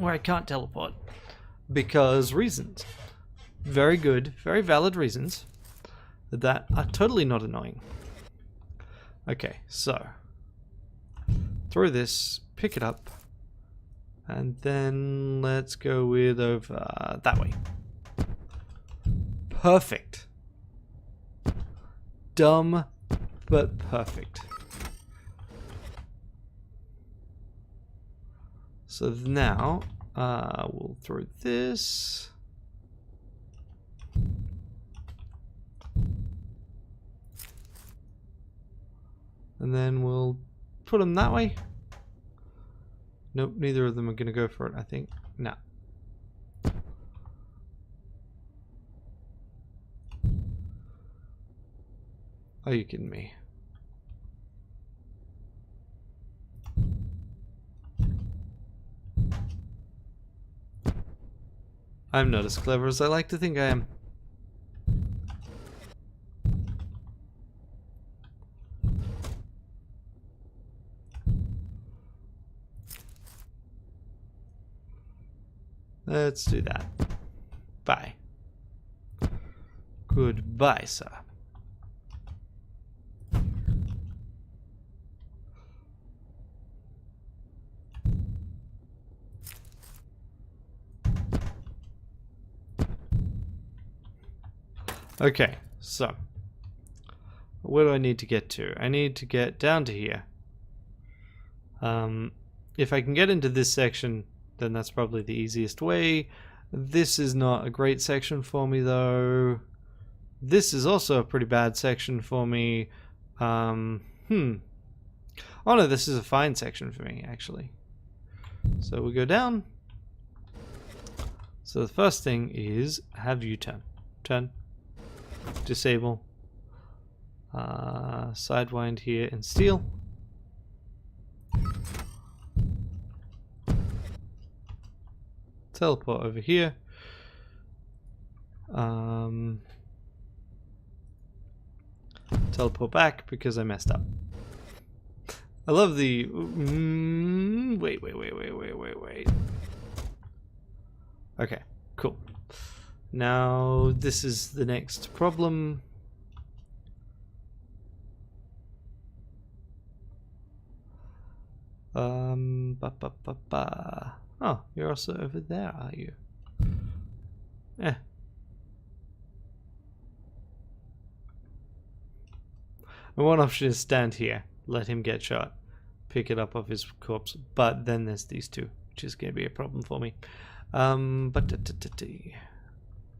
where I can't teleport. Because reasons. Very good, very valid reasons that are totally not annoying. Okay, so throw this, pick it up, and then let's go with over that way. Perfect. Dumb, but perfect. So now we'll throw this. And then we'll put them that way. Nope, neither of them are going to go for it, I think. No. Are you kidding me? I'm not as clever as I like to think I am. Let's do that. Bye. Goodbye, sir. Okay, so where do I need to get to? I need to get down to here. If I can get into this section, then that's probably the easiest way. This is not a great section for me though. This is also a pretty bad section for me. Oh no, this is a fine section for me actually. So we go down. So the first thing is have U-turn. Turn. Disable. Sidewind here and steal. Teleport over here. Teleport back because I messed up. I love the wait. Okay, cool. Now this is the next problem. Oh, you're also over there, are you? Eh. And one option is stand here, let him get shot, pick it up off his corpse, but then there's these two, which is going to be a problem for me.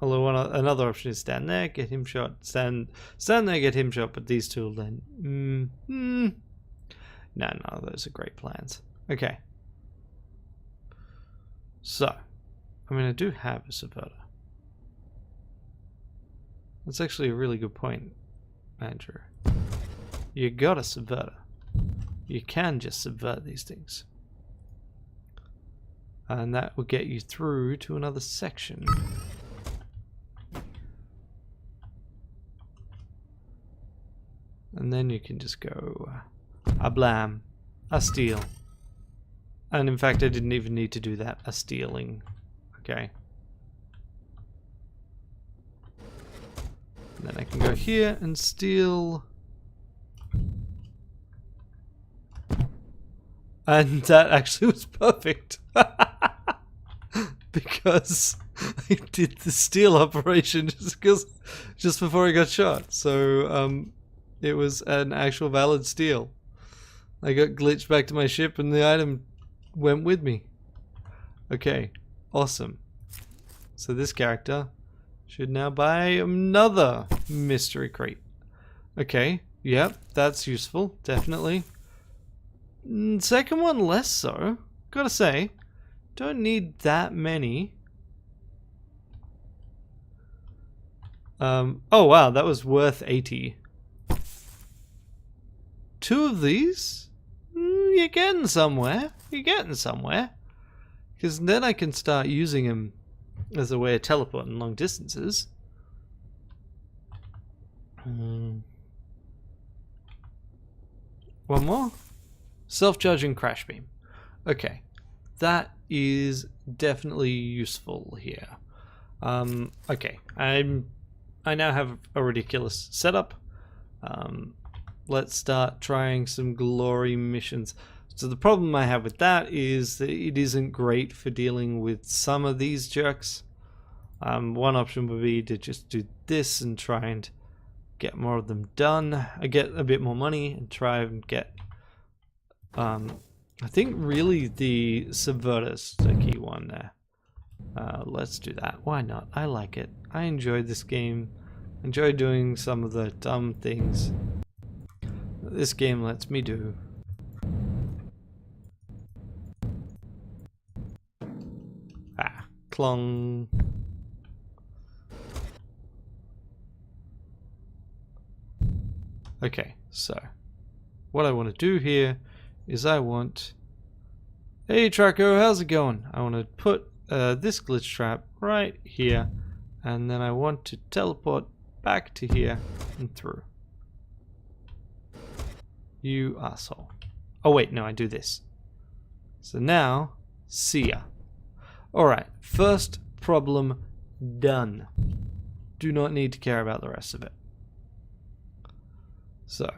Although another option is stand there, get him shot, stand there, get him shot, but these two will then... No, those are great plans. Okay. So, I mean, I do have a subverter. That's actually a really good point, Andrew. You got a subverter. You can just subvert these things. And that will get you through to another section. And then you can just go... a blam, a steal. And in fact, I didn't even need to do that, a stealing. Okay. And then I can go here and steal. And that actually was perfect. Because I did the steal operation just before I got shot. So it was an actual valid steal. I got glitched back to my ship and the item went with me. Okay, awesome. So this character should now buy another mystery crate. Okay, yep, that's useful, definitely. Second one less so. Gotta say, don't need that many. Oh wow, that was worth 80. 2 of these? You're getting somewhere. You're getting somewhere. Because then I can start using them as a way of teleporting long distances. One more. Self-charging crash beam. Okay. That is definitely useful here. Okay. I now have a ridiculous setup. Let's start trying some glory missions. So the problem I have with that is that it isn't great for dealing with some of these jerks. One option would be to just do this and try and get more of them done. I get a bit more money and try and get... I think really the subverter's the key one there. Let's do that. Why not? I like it. I enjoy this game. Enjoy doing some of the dumb things this game lets me do. Ah, clong. Okay, so what I want to do here is I want... Hey Traco, how's it going? I want to put this glitch trap right here, and then I want to teleport back to here and through. You asshole. Oh wait, no, I do this. So now, see ya. Alright, first problem done. Do not need to care about the rest of it. So.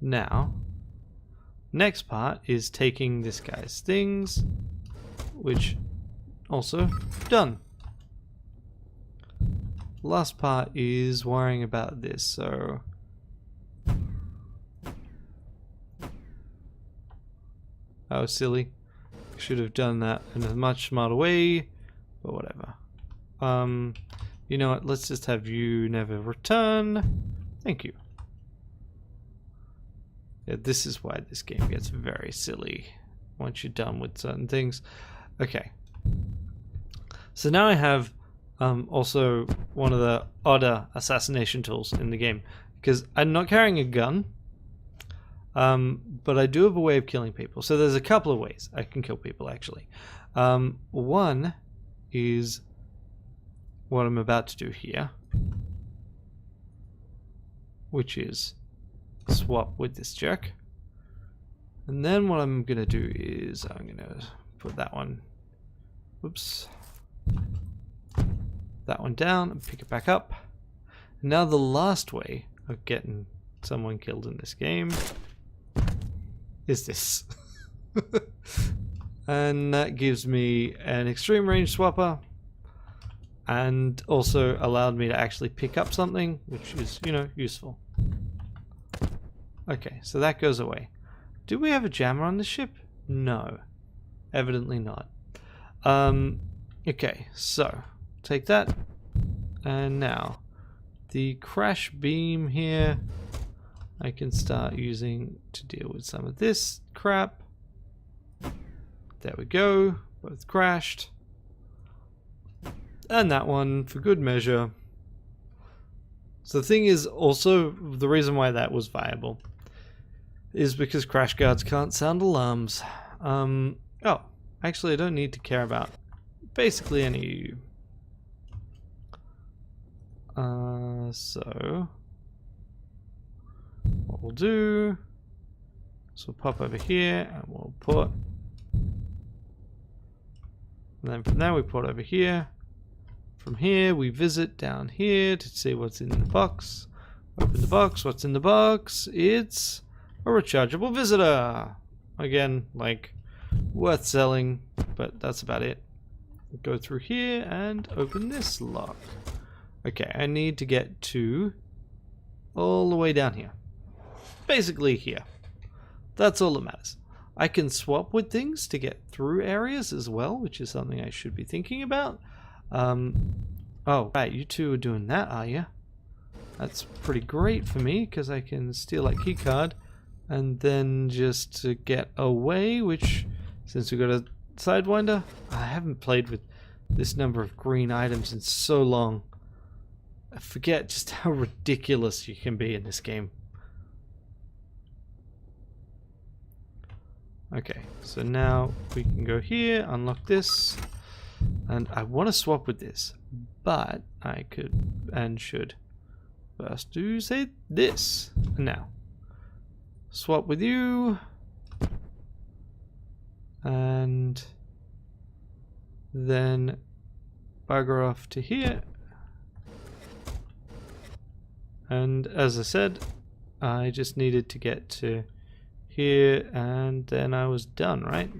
Now, next part is taking this guy's things, which also done. The last part is worrying about this, so... That was silly. Should have done that in a much smarter way, but whatever. You know what, let's just have you never return. Thank you. Yeah, this is why this game gets very silly once you're done with certain things. Okay. So now I have also one of the odder assassination tools in the game, because I'm not carrying a gun, but I do have a way of killing people. So there's a couple of ways I can kill people, actually. One is what I'm about to do here, which is swap with this jerk. And then what I'm going to do is I'm going to put that one, whoops, that one down and pick it back up. And now the last way of getting someone killed in this game is this. And that gives me an extreme range swapper, and also allowed me to actually pick up something, which is, you know, useful. Okay, so that goes away. Do we have a jammer on the ship? No, evidently not. Okay, so take that, and now the crash beam here I can start using to deal with some of this crap. There we go, both crashed. And that one for good measure. So the thing is also, the reason why that was viable is because crash guards can't sound alarms. Oh, actually I don't need to care about basically any of you. So what we'll do is we'll pop over here and we'll put, and then from there we put over here. From here we visit down here to see what's in the box. Open the box. What's in the box? It's a rechargeable visitor. Again, like, worth selling, but that's about it. Go through here and open this lock. Okay, I need to get to all the way down here. Basically here. That's all that matters. I can swap with things to get through areas as well, which is something I should be thinking about. Oh, right, you two are doing that, are you? That's pretty great for me, because I can steal that key card and then just to get away, which, since we got a Sidewinder, I haven't played with this number of green items in so long. I forget just how ridiculous you can be in this game. Okay, so now we can go here, unlock this. And I want to swap with this, but I could and should first do, say, this. Now, swap with you, and then bugger off to here. And as I said, I just needed to get to here, and then I was done, right?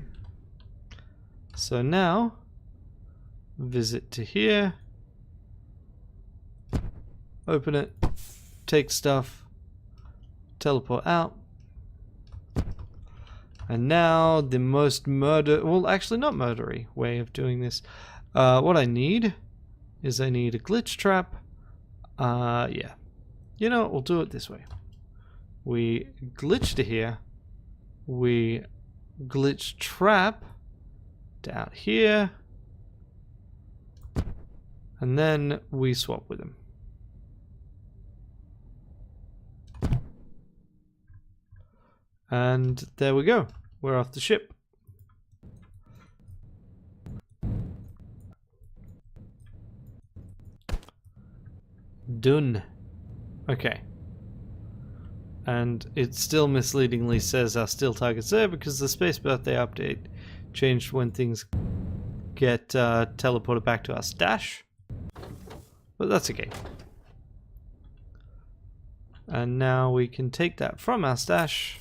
So now, visit to here, open it, take stuff, teleport out, and now the most well, actually not murdery way of doing this. What I need is I need a glitch trap. Yeah, you know what, we'll do it this way. We glitch to here, we glitch trap down here, and then we swap with him. And there we go. We're off the ship. Done. Okay. And it still misleadingly says our still target's there because the Space Birthday update changed when things get teleported back to our stash. But that's okay. And now we can take that from our stash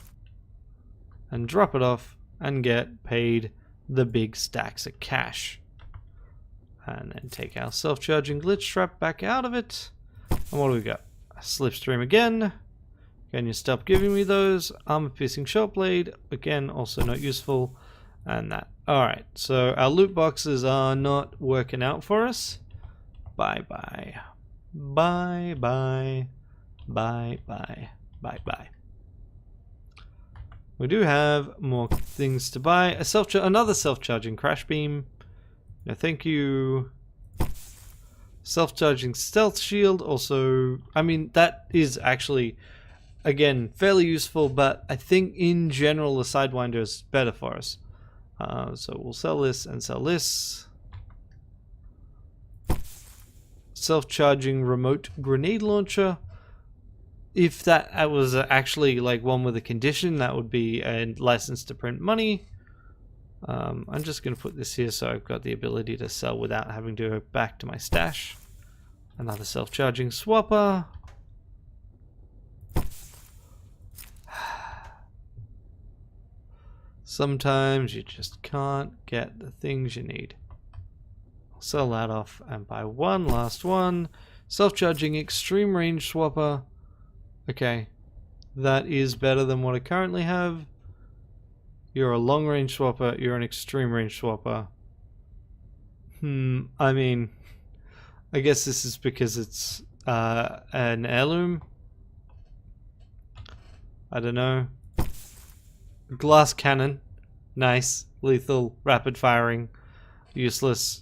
and drop it off and get paid the big stacks of cash. And then take our self-charging glitch trap back out of it. And what do we got? A slipstream again. Can you stop giving me those? Armor-piercing short blade. Again, also not useful. And that. Alright, so our loot boxes are not working out for us. Bye-bye. Bye-bye. Bye-bye. Bye-bye. We do have more things to buy. Another self-charging crash beam. No, thank you. Self-charging stealth shield. Also, I mean, that is actually, again, fairly useful, but I think in general the Sidewinder is better for us. So we'll sell this and sell this. Self-charging remote grenade launcher. If that was actually like one with a condition, that would be a license to print money. I'm just going to put this here so I've got the ability to sell without having to go back to my stash. Another self-charging swapper. Sometimes you just can't get the things you need. I'll sell that off and buy one last one. Self-charging extreme range swapper. Okay, that is better than what I currently have. You're a long range swapper, you're an extreme range swapper. I mean, I guess this is because it's an heirloom. I don't know. Glass cannon. Nice. Lethal. Rapid firing. Useless.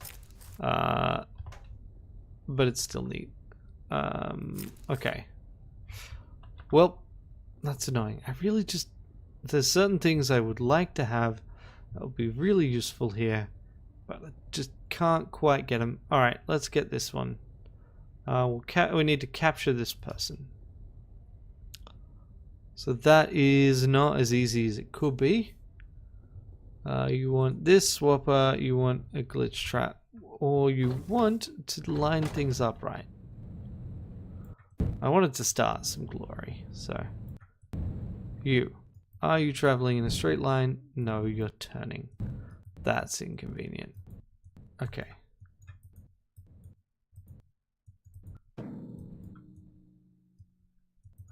But it's still neat. Okay. Well, that's annoying. I really just... There's certain things I would like to have that would be really useful here, but I just can't quite get them. Alright, let's get this one. We need to capture this person. So that is not as easy as it could be. You want this swapper, you want a glitch trap, or you want to line things up right. I wanted to start some glory, so... You. Are you traveling in a straight line? No, you're turning. That's inconvenient. Okay.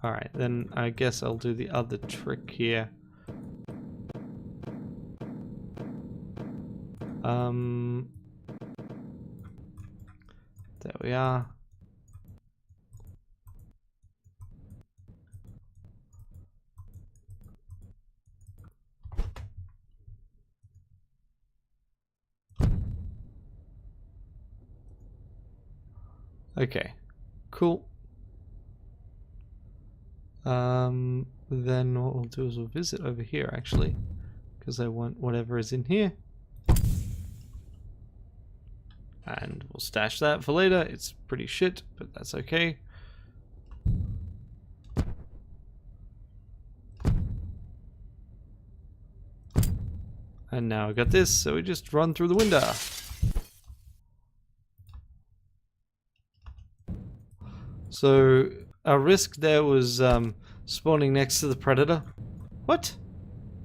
Alright, then I guess I'll do the other trick here. There we are. Okay, cool. Then what we'll do is we'll visit over here actually, because I want whatever is in here. And we'll stash that for later. It's pretty shit, but that's okay. And now I got this, so we just run through the window. So our risk there was spawning next to the predator. What?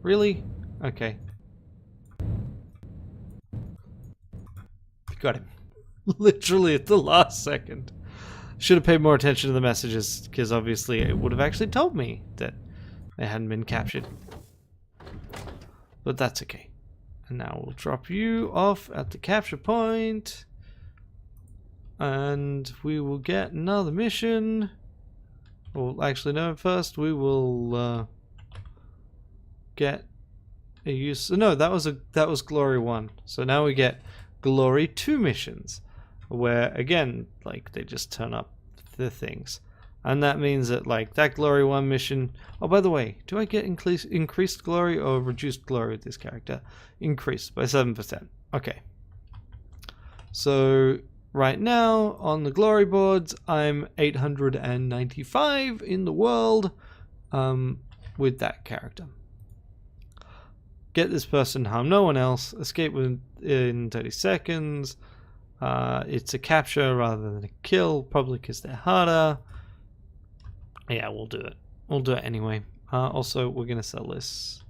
Really? Okay. Got him. Literally at the last second. Should have paid more attention to the messages, because obviously it would have actually told me that they hadn't been captured. But that's okay. And now we'll drop you off at the capture point. And we will get another mission. Well, actually no, first we will get a use. No, that was Glory 1. So now we get Glory 2 missions, where again, like, they just turn up the things. And that means that, like, that Glory 1 mission... Oh, by the way, do I get increased glory or reduced glory with this character? Increased by 7%. Okay. So, right now, on the glory boards, I'm 895 in the world with that character. Get this person, harm no one else, escape within 30 seconds. It's a capture rather than a kill, probably because they're harder. Yeah, we'll do it. We'll do it anyway. Also, we're going to sell this.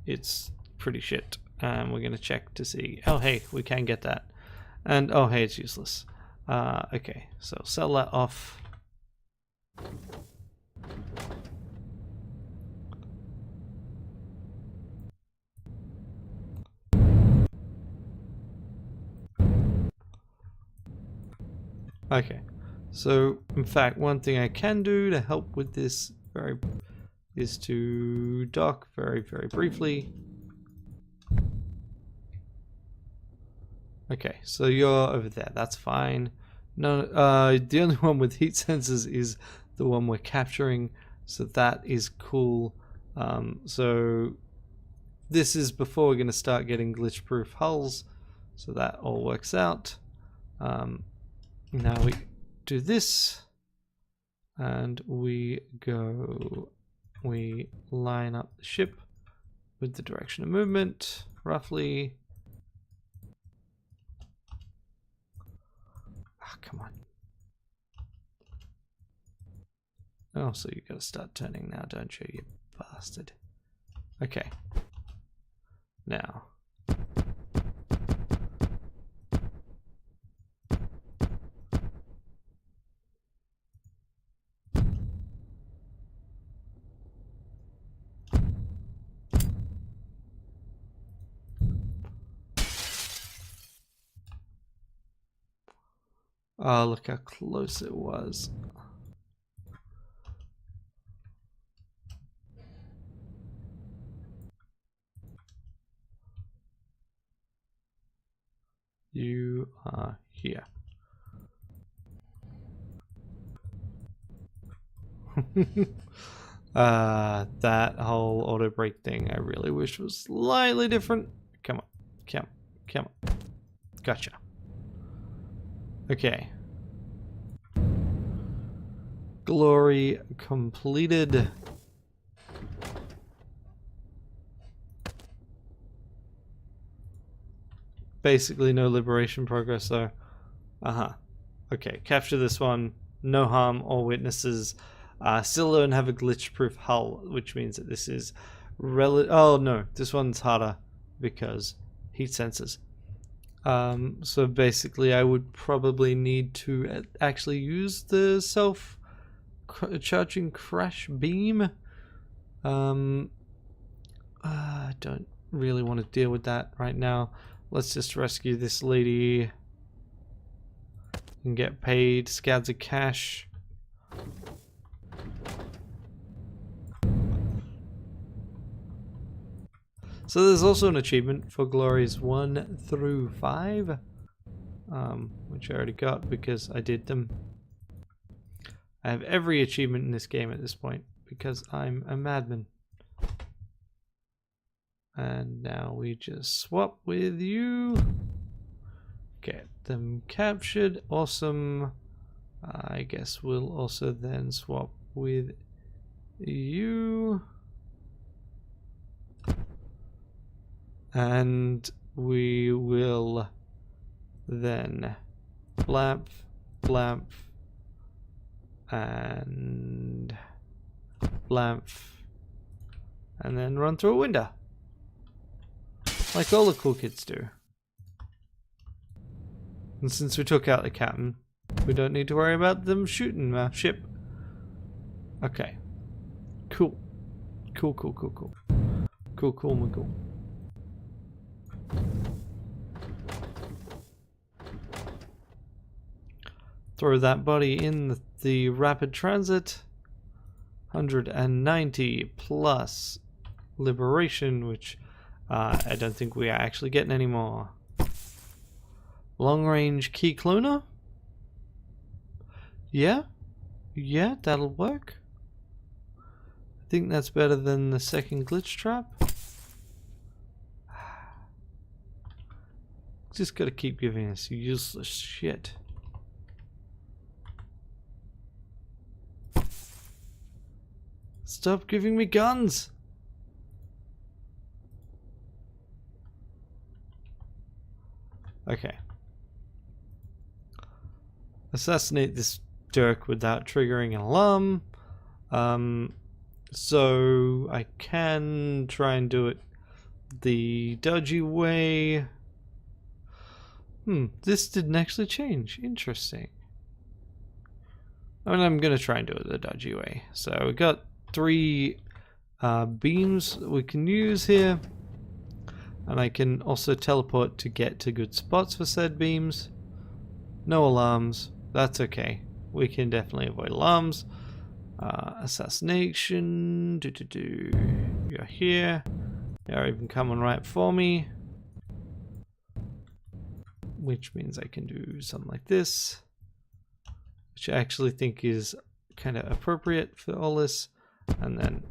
It's pretty shit. We're going to check to see... Oh, hey, we can get that. And oh hey, it's useless. Okay, so sell that off. Okay, so in fact one thing I can do to help with this is to dock very briefly. Okay, so you're over there, that's fine. No, the only one with heat sensors is the one we're capturing, so that is cool. So this is before we're going to start getting glitch-proof hulls, so that all works out. Now we do this, and we line up the ship with the direction of movement, roughly. Ah, come on. Oh, so you gotta start turning now, don't you, you bastard. Okay. Now. Oh, look how close it was. You are here. That whole auto brake thing I really wish was slightly different. Come on, come on. Gotcha. Okay. Glory completed. Basically no liberation progress though. Okay, capture this one. No harm or witnesses. Still don't have a glitch-proof hull, which means that this is oh no, this one's harder because heat sensors. So basically I would probably need to actually use the self-charging crash beam. I don't really want to deal with that right now. Let's just rescue this lady and get paid scads of cash. So there's also an achievement for glories 1 through 5, which I already got because I did them. I have every achievement in this game at this point because I'm a madman. And now we just swap with you. Get them captured. Awesome. I guess we'll also then swap with you. And we will then blamp, blamp, and blamp, and then run through a window. Like all the cool kids do. And since we took out the captain, we don't need to worry about them shooting our ship. Okay. Cool. Cool. Cool, my cool. Throw that body in the rapid transit. 190 plus liberation, which I don't think we are actually getting any more. Long range key cloner? Yeah, that'll work. I think that's better than the second glitch trap. Just gotta keep giving us useless shit. Stop giving me guns! Okay. Assassinate this jerk without triggering an alarm. So I can try and do it the dodgy way. This didn't actually change. Interesting. I mean, I'm going to try and do it the dodgy way. So we got 3 beams that we can use here. And I can also teleport to get to good spots for said beams. No alarms. That's okay. We can definitely avoid alarms. Assassination. You're here. You're even coming right for me. Which means I can do something like this. Which I actually think is kind of appropriate for all this. And then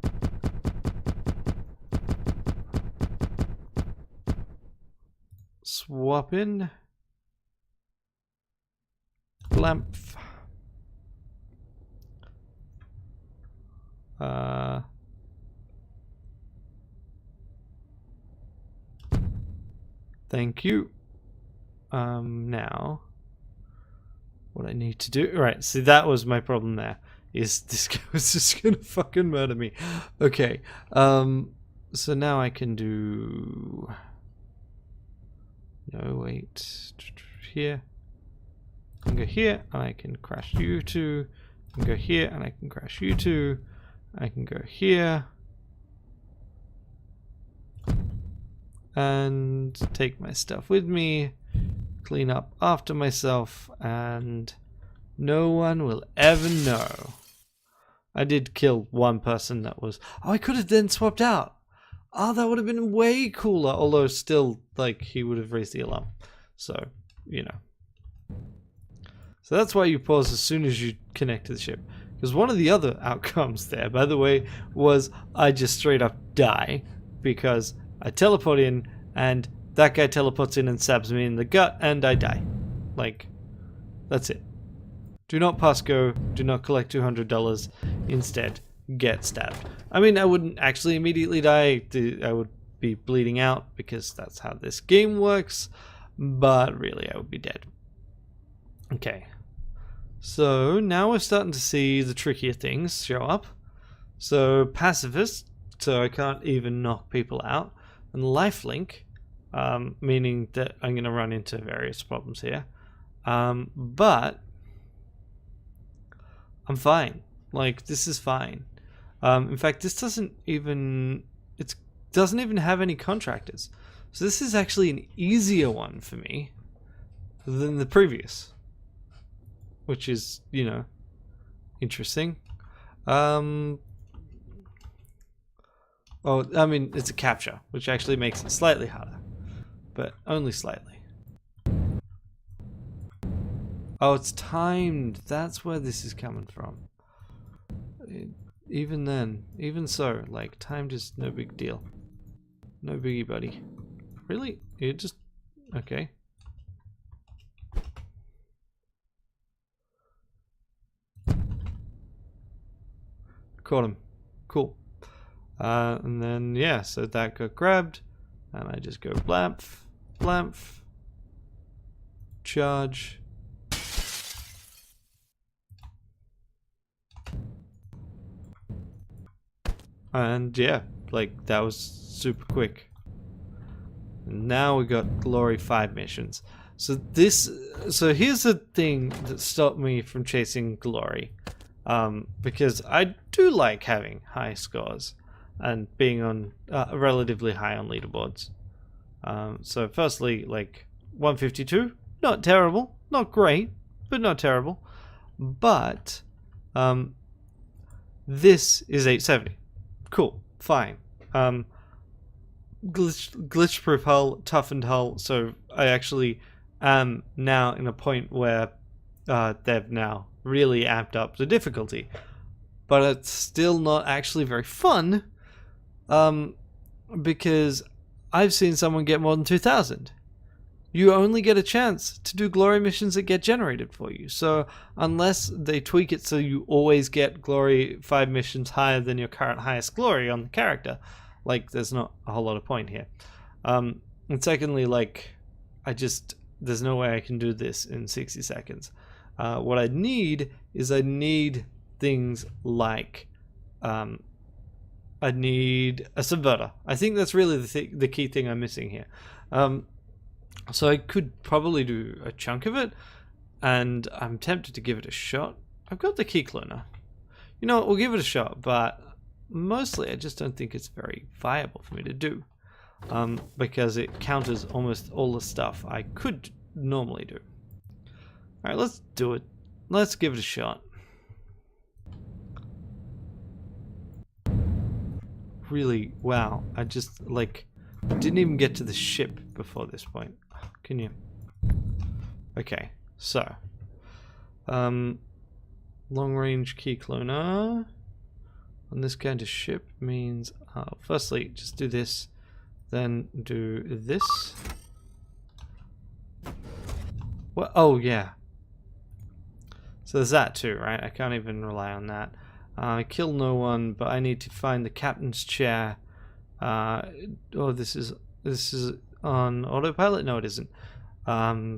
swap in. Blamp. Thank you. Now what I need to do, right, see, that was my problem there, is this guy was just gonna fucking murder me. Okay, so now I can do, no, wait, here, I can go here, and I can crash you two, I can go here, and I can crash you two, I can go here, and take my stuff with me, clean up after myself, and no one will ever know. I did kill one person that was... Oh, I could have then swapped out. Oh, that would have been way cooler. Although still, like, he would have raised the alarm. So, you know. So that's why you pause as soon as you connect to the ship. Because one of the other outcomes there, by the way, was I just straight up die. Because I teleport in and that guy teleports in and stabs me in the gut and I die. Like, that's it. Do not pass go, do not collect $200, instead get stabbed. I mean, I wouldn't actually immediately die, I would be bleeding out because that's how this game works, but really I would be dead. Okay, so now we're starting to see the trickier things show up. So pacifist, so I can't even knock people out, and lifelink, meaning that I'm going to run into various problems here, but I'm fine. Like, this is fine. In fact, this doesn't even have any contractors. So this is actually an easier one for me than the previous, which is, you know, interesting. Oh, I mean, it's a capture, which actually makes it slightly harder, but only slightly. Oh, it's timed. That's where this is coming from. Even then, even so, like, timed is no big deal. No biggie, buddy. Really? You just... Okay. Caught him. Cool. And then, yeah, so that got grabbed. And I just go blamf, blamf, charge. And yeah, like, that was super quick. And now we got Glory 5 missions. So here's the thing that stopped me from chasing Glory. Because I do like having high scores and being on relatively high on leaderboards. So firstly, like, 152, not terrible, not great, but not terrible. But this is 870. Cool, fine. Glitch-proof hull, toughened hull, so I actually am now in a point where they've now really amped up the difficulty. But it's still not actually very fun, because I've seen someone get more than 2,000. You only get a chance to do glory missions that get generated for you. So unless they tweak it so you always get glory 5 missions higher than your current highest glory on the character, like, there's not a whole lot of point here. And secondly, like, there's no way I can do this in 60 seconds. What I need is things like, I need a subverter. I think that's really the key thing I'm missing here. So I could probably do a chunk of it, and I'm tempted to give it a shot. I've got the key cloner. You know what, we'll give it a shot, but mostly I just don't think it's very viable for me to do. Because it counters almost all the stuff I could normally do. Alright, let's do it. Let's give it a shot. Really, wow. I just, like, didn't even get to the ship before this point. Can you? Okay, so. Long range key cloner on this kind of ship means, firstly, just do this, then do this. What? Oh, yeah. So there's that too, right? I can't even rely on that. Kill no one, but I need to find the captain's chair. Oh, this is on autopilot? No, it isn't.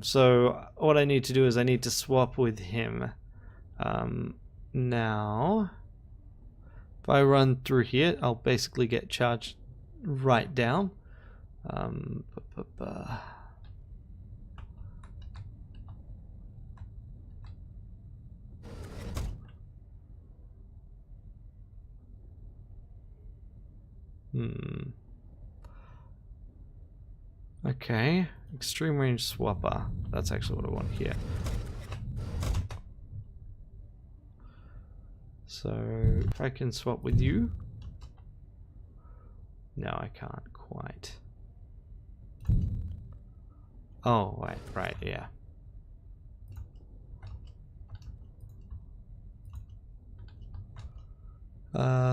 So what I need to do is I need to swap with him. Now, if I run through here, I'll basically get charged right down. Okay, extreme range swapper. That's actually what I want here. So if I can swap with you. No, I can't quite. Oh, right, yeah.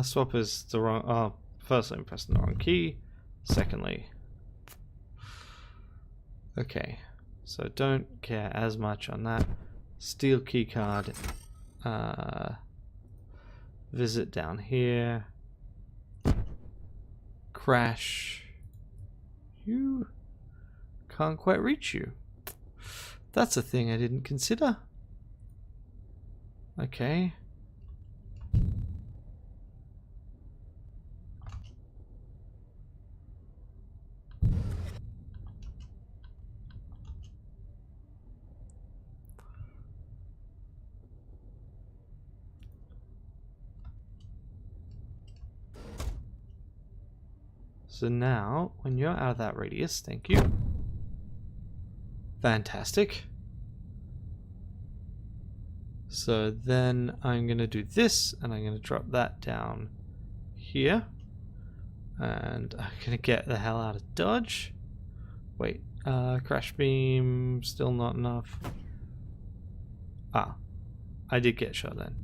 Swap is the wrong. Oh, firstly, I'm pressing the wrong key. Secondly, okay, so don't care as much on that. Steal key card. Visit down here. Crash. You can't quite reach you. That's a thing I didn't consider. Okay. So now, when you're out of that radius, thank you. Fantastic. So then I'm going to do this, and I'm going to drop that down here. And I'm going to get the hell out of dodge. Wait, crash beam, still not enough. Ah, I did get shot then.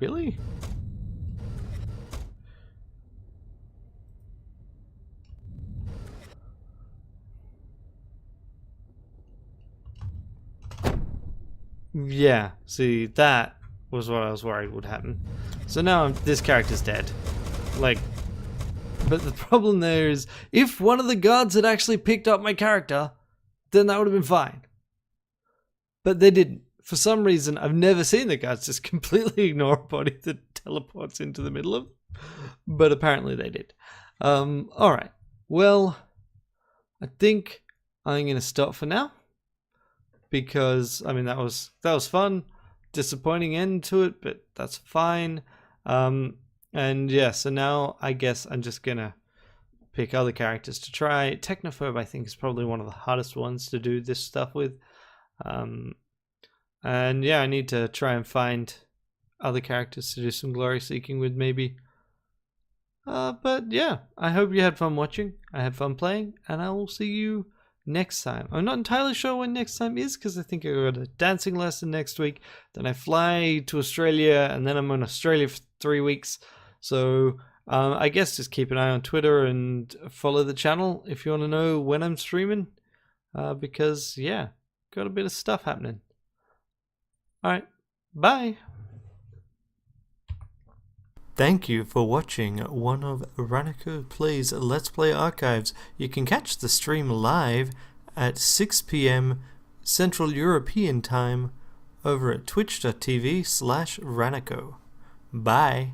Really? Yeah, see, that was what I was worried would happen. So now this character's dead. Like, but the problem there is, if one of the guards had actually picked up my character, then that would have been fine. But they didn't. For some reason, I've never seen the guards just completely ignore a body that teleports into the middle of them. But apparently they did. Alright. Well, I think I'm going to stop for now. Because, I mean, that was fun. Disappointing end to it, but that's fine. And yeah, so now I guess I'm just going to pick other characters to try. Technophobe, I think, is probably one of the hardest ones to do this stuff with. And yeah, I need to try and find other characters to do some glory seeking with, maybe. But yeah, I hope you had fun watching. I had fun playing, and I will see you next time. I'm not entirely sure when next time is, because I think I got a dancing lesson next week. Then I fly to Australia, and then I'm in Australia for 3 weeks. So I guess just keep an eye on Twitter and follow the channel if you want to know when I'm streaming. Because yeah, got a bit of stuff happening. Alright, bye! Thank you for watching one of Ranneko Plays Let's Play Archives. You can catch the stream live at 6 PM Central European Time over at twitch.tv/Ranneko. Bye!